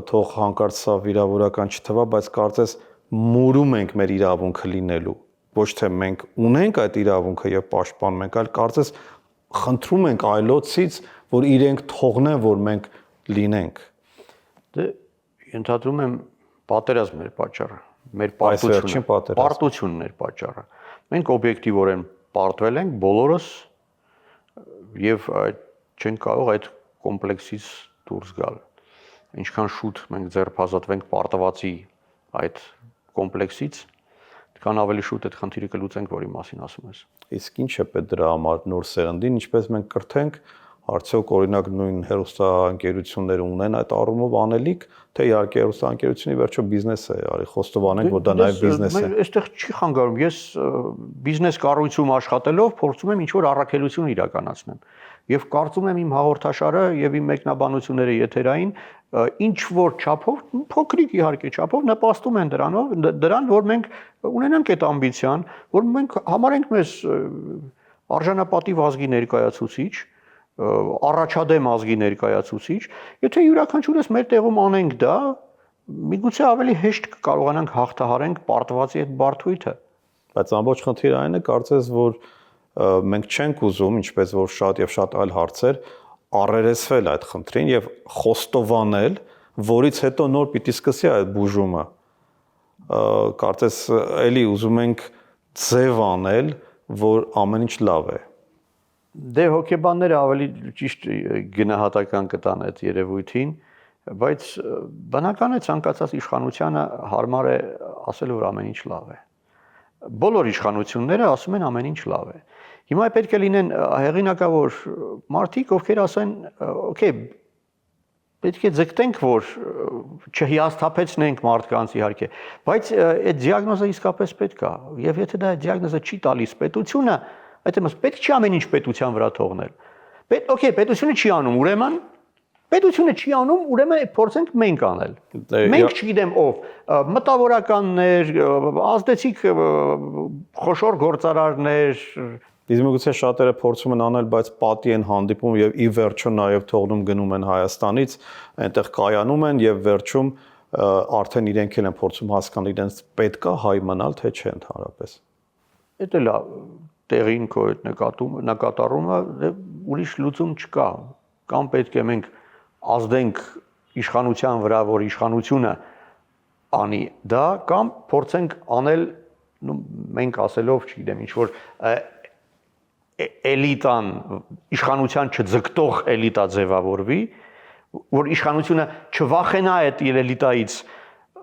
[SPEAKER 1] թող հանկարծ սա վիրավորական չթվա, բայց կարծես մուրում ենք մեր իրավունքը լինելու։ Ոչ թե մենք ունենք այդ իրավունքը եւ պաշտպանում ենք, այլ կարծես խնդրում ենք այլոցից, որ իրենք թողնեն, որ մենք լինենք։
[SPEAKER 2] Դե ենթադրում եմ պատերազմն էր պատճառը, մեր պարտությունն էր պատճառը։ Մենք օբյեկտիվորեն պարտվել ենք բոլորս եւ չենք կարող այդ կոմպլեքսից դուրս գալ։ Ինչքան շուտ մենք ձեռբազատվենք պարտվածի այդ կոմպլեքսից, քան ավելի շուտ այդ խնդիրը կլուծենք, որի մասին ասում ես։
[SPEAKER 1] Իսկ ինչ է պետք դրա համար նոր սերնդին, ինչպես մենք կրթենք, արդյոք օրինակ նույն հեռուստաընկերությունները ունեն այդ առումով անելիք, թե իհարկե հեռուստաընկերությունը վերջո բիզնես է, արի խոստովանենք, որ դա նաև բիզնես է։
[SPEAKER 2] Այստեղ չի խանգարում, ես բիզնես կառույցում աշխատելով փորձում եմ ինչ-որ առաքելություն իրականացնեմ։ Եվ կարծում եմ իմ հաղորդաշարը եւ իմ մեկնաբանությունները եթերային ինչ որ չափով, փոքրիկ իհարկե չափով նպաստում են դրան, որ մենք ունենանք այդ ամբիցիան, որ մենք համարենք մեզ արժանապատիվ ազգի ներկայացուցիչ, առաջադեմ ազգի ներկայացուցիչ, եթե յուրաքանչյուրս մեր տեղում անենք դա, միգուցե ավելի հեշտ կարողանանք հաղթահարենք պարտվածի այդ բարդույթը։
[SPEAKER 1] Բայց ամբողջ խնդիրը այն է, կարծես, որ մենք չենք ուզում, ինչպես որ շատ եւ շատ այլ հարցեր, առերեսվել այդ խնդրին եւ խոստովանել, որից հետո նոր պիտի սկսի այդ բուժումը։ Կարծես էլի ուզում ենք ձև անել, որ ամեն ինչ լավ է։
[SPEAKER 2] Դե հոգեբանները ավելի ճիշտ գնահատական կտան այդ երևույթին, բայց բնական է ցանկացած իշխանությանը հարմար է ասել, որ ամեն ինչ լավ է։ Բոլոր իշխանությունները ասում են ամեն ինչ լավ է։ Հիմա պետք է լինեն հեղինակավոր մարդիկ, ովքեր ասեն, օքեյ, պետք է ձգտենք, որ չհիասթափեցնենք մարդկանց իհարկե, բայց այդ դիագնոզը իսկապես պետք է, եւ եթե դա դիագնոզը չի տալիս պետությունը, այդտեղ պետք չի ամեն ինչ պետության վրա թողնել։ Օքեյ, պետությունը չի անում, ուրեմն պետությունը չի անում, ուրեմն փորձենք մենք անել։ Մենք չգիտեմ ով, մտավորականներ, ազդեցիկ խոշոր գործարարներ,
[SPEAKER 1] իսկ միգուցե շատերը փորձում են անել, բայց պատի են հանդիպում եւ ի վերջո նաեւ թողնում գնում են Հայաստանից, այնտեղ կայանում են եւ վերջում արդեն իրենք են փորձում հասկանալ իրենց պետքա հայ մնալ, թե չէ ընդհանրապես։
[SPEAKER 2] Դա լավ տեղին քո այդ նկատառումը ուրիշ լուծում չկա, կամ պետք է մենք ազդենք իշխանության վրա, որ իշխանությունը անի դա, կամ փորձենք անել մենք ասելով, չգիտեմ, ինչ որ էլիտան իշխանության չձգտող էլիտա ձևավորվի, որ իշխանությունը չվախենա այդ էլիտայից,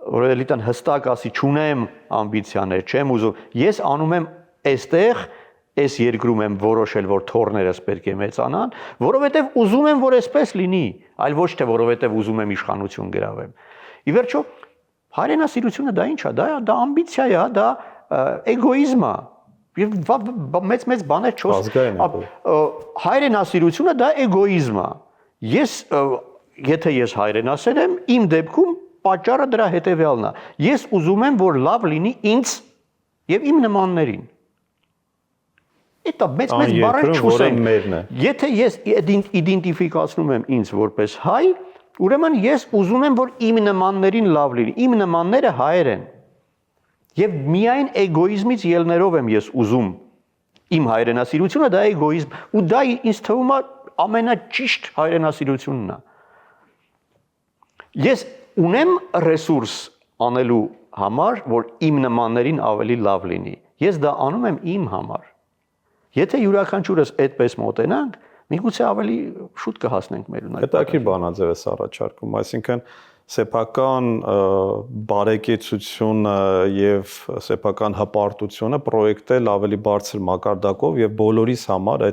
[SPEAKER 2] որ էլիտան հստակ ասի, չունեմ ամբիցիաներ, չեմ ուզում, ես անում եմ այստեղ, այս երկրում եմ որոշել, որ թորներս պետք է մեծանան, որովհետև ուզում եմ, որ այսպես լինի, այլ ոչ թե որովհետև ուզում եմ իշխանություն գրավեմ։ Ի վերջո, հայրենասիրությունը դա ինչ է, դա ամբիցիա է, դա էգոիզմ է։ Մեծ բաներ չոս։ Հայրենասիրությունը դա էգոիզմ է։ Եթե ես հայրենասեր եմ, իմ դեպքում պատճառը դրա հետևյալն է։ Ես ուզում եմ, որ լավ լինի ինձ եւ իմ նմաններին։ Դա մեծ բառեր չուսենք։ Եթե ես իդենտիֆիկացնում եմ ինձ որպես հայ, ուրեմն ես ուզում եմ, որ իմ նմաններին լավ լինի։ Իմ նմանները հայեր են։ Եվ միայն էգոիզմից ելներով եմ ես ուզում իմ հայրենասիրությունը, դա էգոիզմ, ու դա ինձ թվում է ամենաճիշտ հայրենասիրությունն է։ Ես ունեմ ռեսուրս անելու համար, որ իմ նմաններին ավելի լավ լինի։ Ես դա անում եմ իմ համար։ Եթե յուրաքանչյուրս այդպես մոտենանք, միգուցե ավելի շուտ կհասնենք մեր ունեցած։
[SPEAKER 1] Հետաքրքիր բանաձև է առաջարկում, այսինքն սեփական բարեկեցությունը եւ սեփական հպարտությունը պրոյեկտել ավելի բարձր մակարդակով եւ բոլորիս համար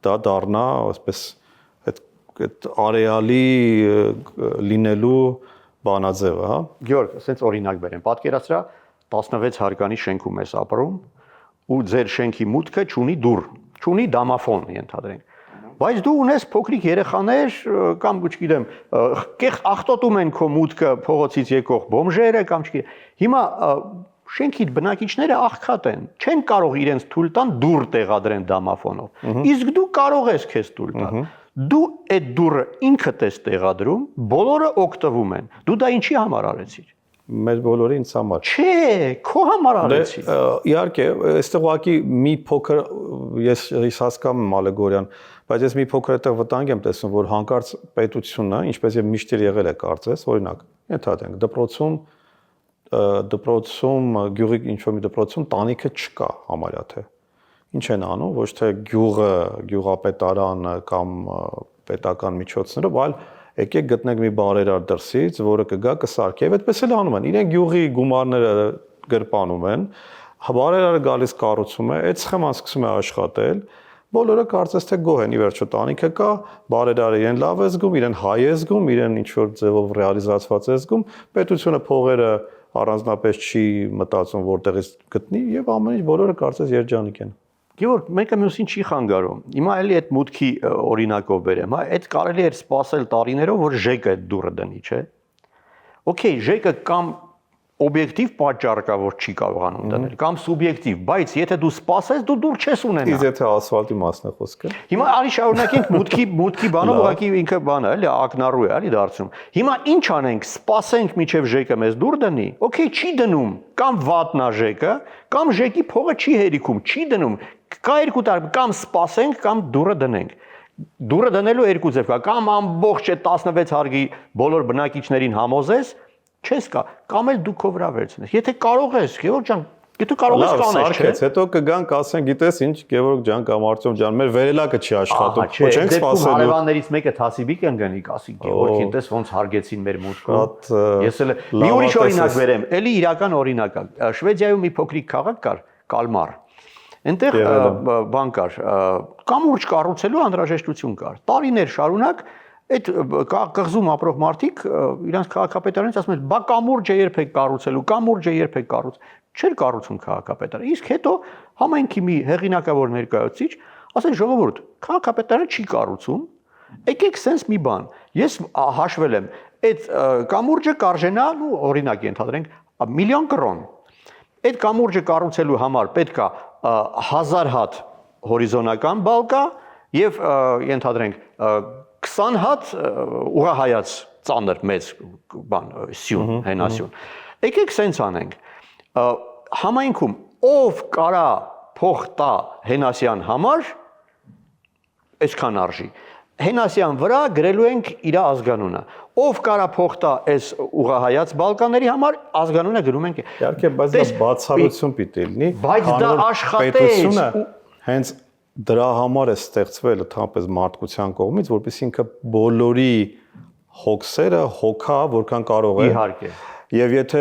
[SPEAKER 1] դա դառնա, այսպես այդ արեալի լինելու բանաձևը, հա։
[SPEAKER 2] Գյորգ, ասենց օրինակ բերեմ, պատկերացրա 16 հարկանի շենքում ես ապրում ու ձեր շենքի մուտքը չունի դուռ, չունի դամաֆոն, ենթադրենք։ Բայց դու ունես փոքրիկ երեխաներ կամ չգիտեմ, կեղծ աղտոտում են քո մուտքը փողոցից եկող բոմժերը կամ չգիտեմ։ Հիմա շենքի բնակիչները աղքատ են, չեն կարող իրենց թույլ տան դուռ տեղադրեն դամաֆոնով։ Իսկ դու կարող ես քեզ թույլ տալ։ Դու այդ դուռը ինքդ ես տեղադրում, բոլորը օգտվում են։ Դու դա ինչի համար արեցիր։
[SPEAKER 1] Մեր բոլորի ինձ համար։
[SPEAKER 2] Չէ, քո համար արեցի։
[SPEAKER 1] Իհարկե, այստեղ ուղղակի մի փոքր ես հասկանում եմ ալեգորիան, բայց ես մի փոքր այդտեղ վտանգ եմ տեսնում, որ հանկարծ պետությունը, ինչպես եւ միշտ եղել է կարծես, օրինակ, ենթադրենք, դպրոցում գյուղի ինչ-որ մի դպրոցում տանիքը չկա համարյա թե։ Ինչ են անում, ոչ թե գյուղը, գյուղապետարանը կամ պետական միջոցներով, այլ եկեք գտնենք մի բարերար դրսից, որը կգա կսարքի եւ այդպես էլ անում են։ Իրենք գյուղի գումարները գրպանում են, բարերարը գալիս կառուցում է, այդ սխեման սկսում է աշխատել, բոլորը կարծես թե գոհ են, ի վերջո տանիքը կա, բարերարը իրեն լավ է զգում, իրեն հայ է զգում, իրեն ինչ որ ձևով ռեալիզացված է զգում, պետությունը փողերը առանձնապես չի մտածում որտեղից գտնի եւ ամեն ինչ բոլորը կարծես երջանիկ են։
[SPEAKER 2] Գեորգ, մեկը մյուսին չի խանգարում։ Հիմա էլի այդ մուտքի օրինակով բերեմ, հա, այդ կարելի էր սпасել տարիներով, որ ԺԿ այդ դուրը դնի, չէ։ Okay, ԺԿ կամ օբյեկտիվ պատճառ կա, որ չի կարողանում դնել, կամ սուբյեկտիվ, բայց եթե դու սпасես, դու դուր չես ունենա։
[SPEAKER 1] Իսկ եթե ասֆալտի մասն է խոսքը։
[SPEAKER 2] Հիմա արի շարունակենք մուտքի բանով, ուղղակի ինքը բանը, էլի ակնառու է, էլի դարձնում։ Հիմա ինչ անենք, սпасենք միջև ԺԿ մեզ դուր դնի։ Okay, չի դնում, կամ վատնա ԺԿ, կամ ԺԿ-ի փողը չի հերիքում, չի դնում։ Կա երկու տարբեր, կամ սпасենք, կամ դուրը դնենք։ Դուրը դնելու երկու ձև կա, կամ ամբողջ այդ 16 հարգի բոլոր բնակիչներին համոզես, չես կա, կամ էլ դու քո վրա վերցնես։ Եթե կարող ես, Գեորգ ջան, եթե կարող ես կանես, չէ՞։
[SPEAKER 1] Հետո կգանք ասեն, գիտես ինչ, Գեորգ ջան կամ Արտյոմ ջան, մեր վերելակը չի աշխատում։ Ոչ ենք սпасելու։
[SPEAKER 2] Հարևաններից մեկը Թասիբիկ են գնի, ասի Գեորգին, տես ոնց հարգեցին մեր մուտքը։ Ես էլ մի ուրիշ օրինակ վերեմ, էլի իրական օրինակ է։ Շվեդիայում մի փոքրիկ քաղաք կար, Կալմար։ Այնտեղ բան կար, կամուրջ կառուցելու անհրաժեշտություն կար։ Տարիներ շարունակ այդ կղզում ապրող մարդիկ իրանց քաղաքապետարանից ասում են, բա կամուրջը երբեք կառուցելու, կամուրջը երբեք կառուց։ Չէր կառուցում քաղաքապետարանը։ Իսկ հետո համայնքի մի հեղինակավոր ներկայացուցիչ ասել ժողովուրդ, քաղաքապետարանը չի կառուցում, եկեք սենց մի բան։ Ես հաշվել եմ, այդ կամուրջը կարժենա, ու օրինակ ենթադրենք, 1,000,000 կրոն։ Այդ կամուրջը կառուցելու համար պետք է 1000 հատ հորիզոնական բալկա եւ ենթադրենք 20 հատ ուղղահայաց ծանր մեծ բան սյուն, հենասյուն։ Եկեք սենց անենք։ Համայնքում ով կարա փող տա Հենասյան համար, այսքան արժի։ Հենասյան վրա գրելու ենք իր ազգանունը։ Ով կարա փող տա այս ուղղահայաց բալկաների համար, ազգանունը գրում ենք։
[SPEAKER 1] Իհարկե, բայց դա բացառություն պիտի լինի։
[SPEAKER 2] Բայց դա աշխատեց։
[SPEAKER 1] Հենց դրա համար է ստեղծվել ընդհանրապես մարդկության կողմից, որպեսզի ինքը բոլորի հոգսերը հոգա, որքան կարող է։
[SPEAKER 2] Իհարկե։
[SPEAKER 1] Եվ եթե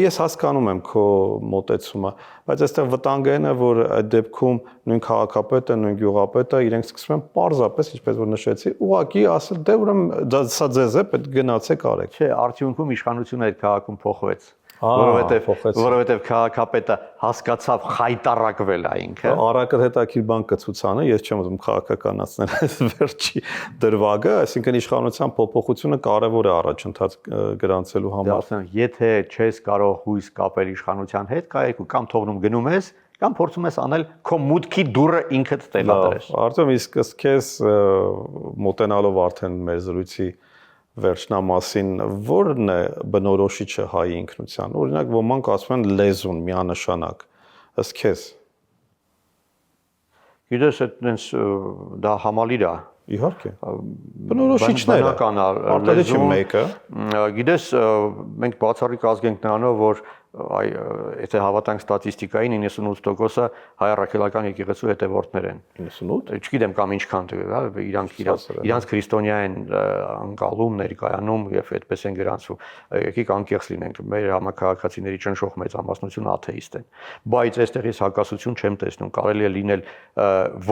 [SPEAKER 1] ես հասկանում եմ քո մոտեցումը, բայց այստեղ վտանգն է, որ այդ դեպքում նույն քաղաքապետը, նույն գյուղապետը իրենք սկսում են պարզապես, ինչպես որ նշեցի, ուղակի ասել, դե ուրեմն սա ձեզ է, պետք գնացեք արեք։
[SPEAKER 2] Չէ, արդյունքում իշխանությունը այդ քաղաքում փոխվեց։ Որովհետև քաղաքապետը հասկացավ խայտարակվել է ինքը։
[SPEAKER 1] Առակը հետաքրքիր բան կցուցանը, ես չեմ ուզում քաղաքականացնել այս վերջի դրվագը, այսինքն իշխանության փոփոխությունը կարևոր է առաջընթաց գրանցելու համար։
[SPEAKER 2] Եթե չես կարող հույս կապել իշխանության հետ, կա երկու, կամ թողնում գնում ես, կամ փորձում ես անել քո մուտքի դուռը ինքդ տեղադրես։
[SPEAKER 1] Արտեմ, իսկ քեզ մոտենալով արդեն մեր զրույցի վերջնամասին, ո՞րն է բնորոշիչը հայ ինքնության։ Օրինակ, ոմանք ասում են լեզուն միանշանակ։ Ըստ քեզ։
[SPEAKER 2] Գիտես, այդպես դա համալիր է։
[SPEAKER 1] Իհարկե։ Բնորոշիչները։ Արտադրիչը մեկը։
[SPEAKER 2] Գիտես, մենք բացառիկ ազգ ենք նրանով, որ եթե հավատանք ստատիստիկային 98%-ը հայ առաքելական եկեղեցու հետևորդներ են։
[SPEAKER 1] 98։
[SPEAKER 2] Չգիտեմ կամ ինչքան, հա, իրանց քրիստոնյա են անցալում, ներկայանում եւ այդպես են գրանցվում։ Եկեք անկեղծ լինենք, մեր համակարգացիների ճնշող մեծամասնությունը աթեիստ են։ Բայց այստեղից հակասություն չեմ տեսնում, կարելի է լինել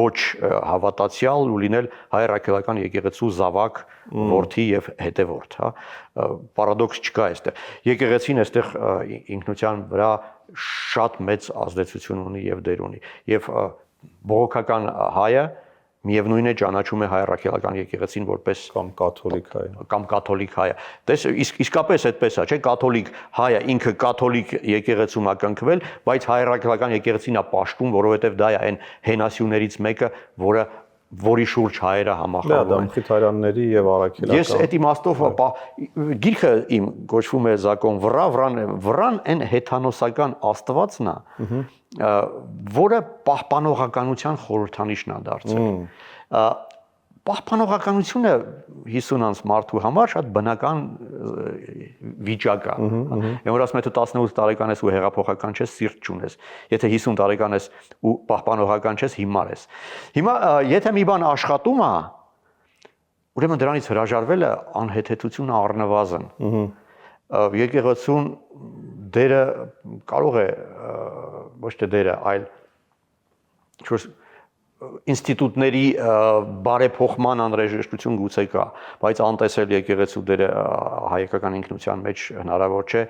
[SPEAKER 2] ոչ հավատացյալ ու լինել հայ առաքելական եկեղեցու զավակ, որդի եւ հետևորդ, հա։ Պարադոքս չկա այստեղ։ Եկեղեցին այստեղ ինքնության վրա շատ մեծ ազդեցություն ունի եւ դեր ունի։ Եվ բողոքական հայը միևնույն է ճանաչում է հայ առաքելական եկեղեցին որպես
[SPEAKER 1] կամ կաթոլիկ հայ։
[SPEAKER 2] Կամ կաթոլիկ հայը։ Տես իսկապես այդպես է, չէ՞, կաթոլիկ հայը ինքը կաթոլիկ եկեղեցում է կնքվել, բայց հայ առաքելական եկեղեցին է պաշտում, որովհետեւ դա է այն հենասյուներից մեկը, որի շուրջ հայերը համախառնում են։
[SPEAKER 1] Դա Մխիթարյանների եւ Արաքելական։
[SPEAKER 2] Ես այդ իմաստով գիրքը իմ գոչվում է Զակոն վրան այն հեթանոսական աստվածն է, որը պահպանողականության խորհրդանիշն է դարձել։ Պահպանողականությունը 50 անց մարդու համար շատ բնական վիճակ է։ Որ ասում եմ դու 18 տարեկան ես ու հեղափոխական չես, սիրտ չունես։ Եթե 50 տարեկան ես ու պահպանողական չես, հիմար ես։ Հիմա եթե մի բան աշխատում է, ուրեմն դրանից հրաժարվելը անհեթեթություն առնվազն։ Եկեղեցուն դերը կարող է ոչ թե դերը, այլ ինստիտուտների բարեփոխման անհրաժեշտություն գուցե կա, բայց անտեսել եկեղեցու դերը հայկական ինքնության մեջ հնարավոր չէ,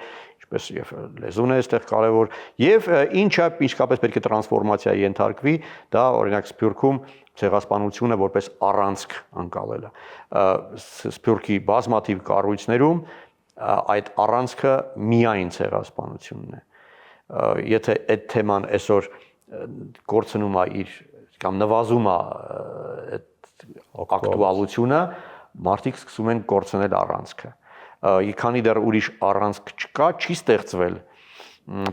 [SPEAKER 2] ինչպես եւ լեզուն է այստեղ կարևոր եւ ինչը իսկապես պետք է տրանսֆորմացիայի ենթարկվի, դա օրինակ Սփյուռքում ցեղասպանությունը որպես առանցք անցալելը։ Սփյուռքի բազմաթիվ կառույցներում այդ առանցքը միայն ցեղասպանությունն է։ Եթե այդ թեման այսօր կորցնում է իր կամ նվազում է այդ ակտուալությունը, մարդիկ սկսում են կորցնել առանցքը։ Քանի դեռ ուրիշ առանցք չկա, չի ստեղծվել,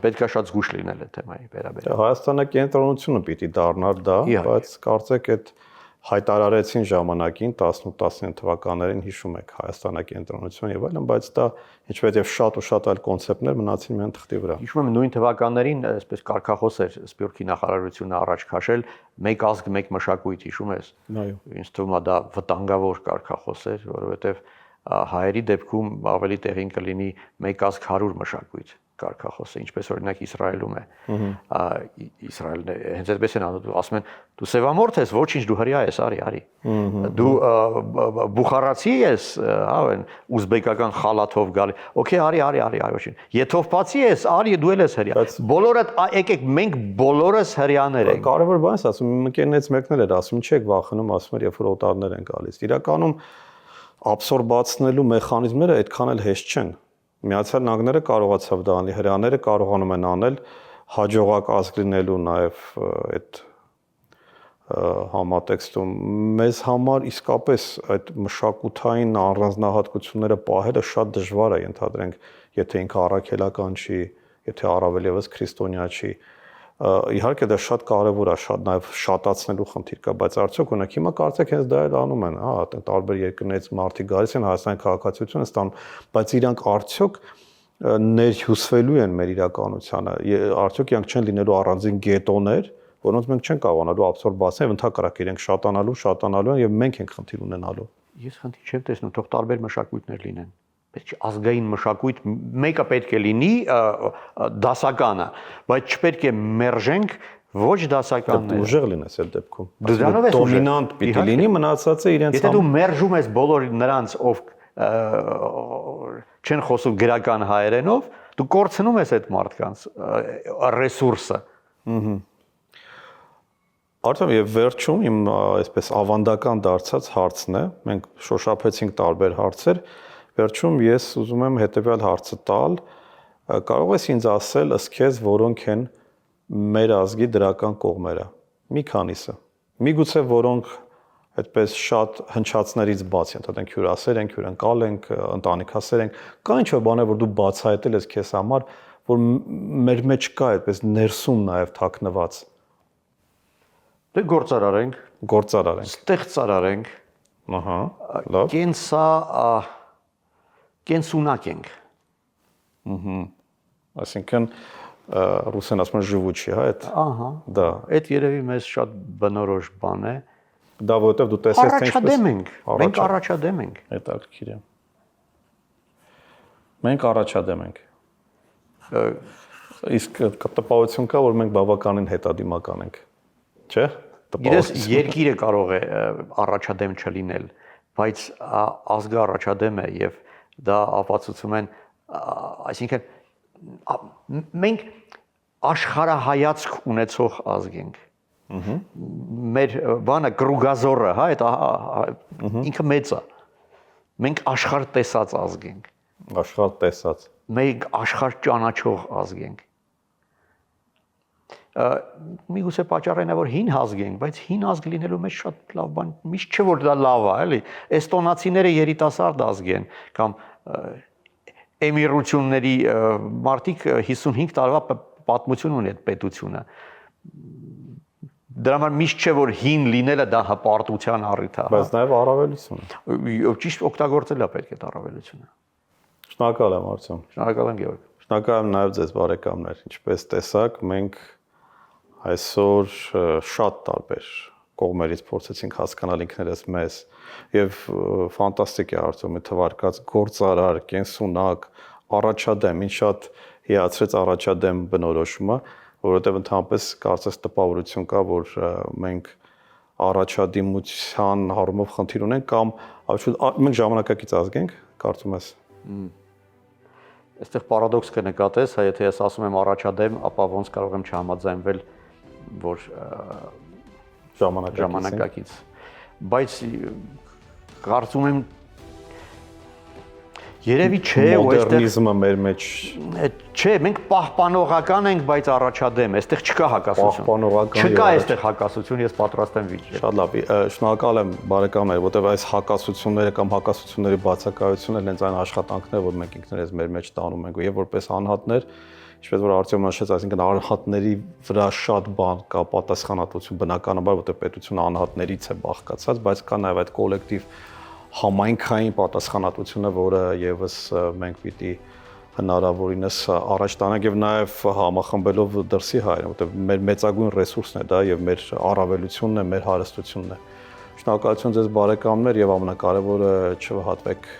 [SPEAKER 2] պետք է շատ զգուշ լինել այդ թեմայի վերաբերյալ։
[SPEAKER 1] Հայաստանը կենտրոնությունը պիտի դառնար դա, բայց կարծեք այդ հայտարարեցին ժամանակին 18-19 թվականներին, հիշում եք, Հայաստանը կենտրոնություն եւ այլն, բայց դա ինչպես եւ շատ ու շատ այլ կոնցեպտներ մնացին միայն թղթի վրա։
[SPEAKER 2] Հիշում եմ նույն թվականներին այսպես կարգախոս էր Սփյուռքի նախարարությունը առաջ քաշել մեկ ազգ, մեկ մշակույթ, հիշում ես։
[SPEAKER 1] Այո։
[SPEAKER 2] Ինձ թվում է դա վտանգավոր կարգախոս էր, որովհետեւ հայերի դեպքում ավելի տեղին կլինի մեկ ազգ 100 մշակույթ կարգախոսը, ինչպես օրինակ Իսրայելում է։ Իսրայելն հենց այդպես են անում, ասում են դու սևամորթ ես, ոչինչ, դու հրյա ես, արի։ Դու բուխարացի ես, հա, ուզբեկական խալաթով գալի։ Okay, արի, ոչինչ։ Եթովպացի ես, արի, դու էլ ես հրյա։ Բոլորը եկեք, մենք բոլորս հրյաներ ենք։
[SPEAKER 1] Կարևոր բան է ասում, ընկերներից մեկն էր ասում, չեք վախենում, ասում էր, երբ որ օտարներ են գալիս։ Իրականում աբսորբացնելու մեխանիզմները այդքան էլ հեշտ չեն։ Միացյալ Նահանգները կարողացավ դա անել, հրյաները կարողանում են անել հաջողակ ազգ լինելու նաև այդ համատեքստում մեզ համար իսկապես այդ մշակութային առանձնահատկությունները պահելը շատ դժվար է, ենթադրենք, եթե ինքը առաքելական չի, եթե առավել եւս քրիստոնյա չի։ Իհարկե դա շատ կարևոր է, շատ նաև շատացնելու խնդիր կա, բայց արդյոք օրինակ հիմա կարծեք հենց դա էլ անում են, հա, տարբեր երկրներից մարդիկ գալիս են Հայաստանի քաղաքացիությունը ստանում, բայց իրանք արդյոք ներհյուսվելու են մեր իրականությանը, արդյոք իրանք չեն լինելու առանձին գետոներ, որոնց մենք չենք կարողանալու աբսորբացնել, ընդհակառակը իրենք շատանալու են եւ մենք ենք խնդիր ունենալու։
[SPEAKER 2] Ես խնդիր չեմ տեսնում, թող տարբեր մշակույթներ լինեն։ Պետք է ազգային մշակույթ մեկը պետք է լինի դասականը, բայց չպետք է մերժենք ոչ դասականները։
[SPEAKER 1] Ուժեղ լինես այդ դեպքում։
[SPEAKER 2] Դրանով է
[SPEAKER 1] դոմինանտ պիտի լինի, մնացածը իրենց։
[SPEAKER 2] Եթե դու մերժում ես բոլոր նրանց, ով չեն խոսում գրական հայերենով, դու կորցնում ես այդ մարդկանց ռեսուրսը։
[SPEAKER 1] Արդյոք եւ վերջում իմ այսպես ավանդական դարձած հարցն է, մենք շոշափեցինք տարբեր հարցեր, վերջում ես ուզում եմ հետեւյալ հարցը տալ, կարող ես ինձ ասել, ըստ քեզ որոնք են մեր ազգի դրական կողմերը։ Մի քանիսը։ Միգուցե որոնք այդպես շատ հնչածներից բաց են, դեռ հյուրասեր ենք, հյուրընկալ ենք, ընտանիքասեր ենք, կա ինչ-որ բաներ, որ դու բացահայտել ես քեզ համար, որ մեր մեջ կա այդպես ներսում նաև թաքնված։
[SPEAKER 2] Դե գործարար ենք, ստեղծարար ենք,
[SPEAKER 1] ահա, լավ,
[SPEAKER 2] կենսունակ ենք։
[SPEAKER 1] Այսինքն ռուսեն ասում են ժիվուչի, հա, այդ։
[SPEAKER 2] Ահա։
[SPEAKER 1] Դա։
[SPEAKER 2] Այդ երևի մեզ շատ բնորոշ բան է։
[SPEAKER 1] Դա որովհետև դու տեսես թե
[SPEAKER 2] Առաջադեմ ենք։ Մենք առաջադեմ ենք։
[SPEAKER 1] Հետաքրքիր է։ Մենք առաջադեմ ենք։ Իսկ տպավորություն կա, որ մենք բավականին հետադիմական ենք։ Չէ՞։
[SPEAKER 2] Գիտես, երկիրը կարող է առաջադեմ չլինել, բայց ազգը առաջադեմ է եւ դա ապացուցում են, այսինքն մենք աշխարհայացք ունեցող ազգ ենք։ Մեր բանը կրուգազորը, հա, այդ ինքը մեծ է։ Մենք աշխարհ տեսած ազգ ենք։
[SPEAKER 1] Աշխարհ տեսած։
[SPEAKER 2] Մենք աշխարհ ճանաչող ազգ ենք։ Միգուցե պատճառն է, որ հին ազգ ենք, բայց հին ազգ լինելու մեջ շատ լավ բան, միշտ չէ որ դա լավ է, էլի։ Էստոնացիները երիտասարդ ազգ են, կամ էմիրությունների մարդիկ 55 տարվա պատմություն ունի այդ պետությունը։ Դրա համար միշտ չէ որ հին լինելը դա հպարտության առիթ է։
[SPEAKER 1] Բայց նաև առավելություն
[SPEAKER 2] է։ Ճիշտ օգտագործել է պետք է առավելությունը։
[SPEAKER 1] Շնորհակալ եմ, Արտյոմ։
[SPEAKER 2] Շնորհակալ եմ, Գևորգ։
[SPEAKER 1] Շնորհակալ եմ նաև ձեզ բարեկամներ։ Ինչպես տեսաք, մենք այսօր շատ տարբեր կողմերից փորձեցինք հասկանալ ինքներս մեզ եւ ֆանտաստիկ է Արտյոմի թվարկած գործարար, կենսունակ, առաջադեմ, ինչ շատ հիացրեց առաջադեմ բնորոշումը, որովհետեւ ընդհանրապես կարծես տպավորություն կա, որ մենք առաջադիմության առումով խնդիր ունենք կամ մենք ժամանակակից ազգ ենք, կարծում ես։
[SPEAKER 2] այստեղ պարադոքս կնկատես, հա եթե ես ասում եմ առաջադեմ, ապա ոնց կարող եմ չհամաձայնվել, որ ժամանակակից։ Բայց կարծում եմ երևի չէ, ու
[SPEAKER 1] մոդեռնիզմը մեր մեջ
[SPEAKER 2] չէ, մենք պահպանողական ենք, բայց առաջադեմ, այստեղ չկա հակասություն։
[SPEAKER 1] Պահպանողական
[SPEAKER 2] Չկա այստեղ հակասություն, ես պատրաստ եմ վիճել։
[SPEAKER 1] Շատ լավ, շնորհակալ եմ բարեկամներ, որտեղ այս հակասությունները կամ հակասությունների բացակայությունը հենց այն աշխատանքն է, որ մենք ինքներս մեր մեջ տանում ենք, եւ որպես անհատներ, ինչպես որ Արտյոմը նշեց, այսինքն անհատների վրա շատ բան կա պատասխանատվություն բնականաբար, որտեղ պետությունը անհատներից է բաղկացած, բայց կա նաեւ այդ կոլեկտիվ համայնքային պատասխանատվությունը, որը եւս մենք պիտի հնարավորինս առաջ տանենք եւ նաեւ համախմբելով դրսի հայրեն, որտեղ մեր մեծագույն ռեսուրսն է դա եւ մեր առավելությունն է, մեր հարստությունն է։ Շնորհակալություն ձեզ բարեկամներ եւ ամենակարևորը չվհատվեք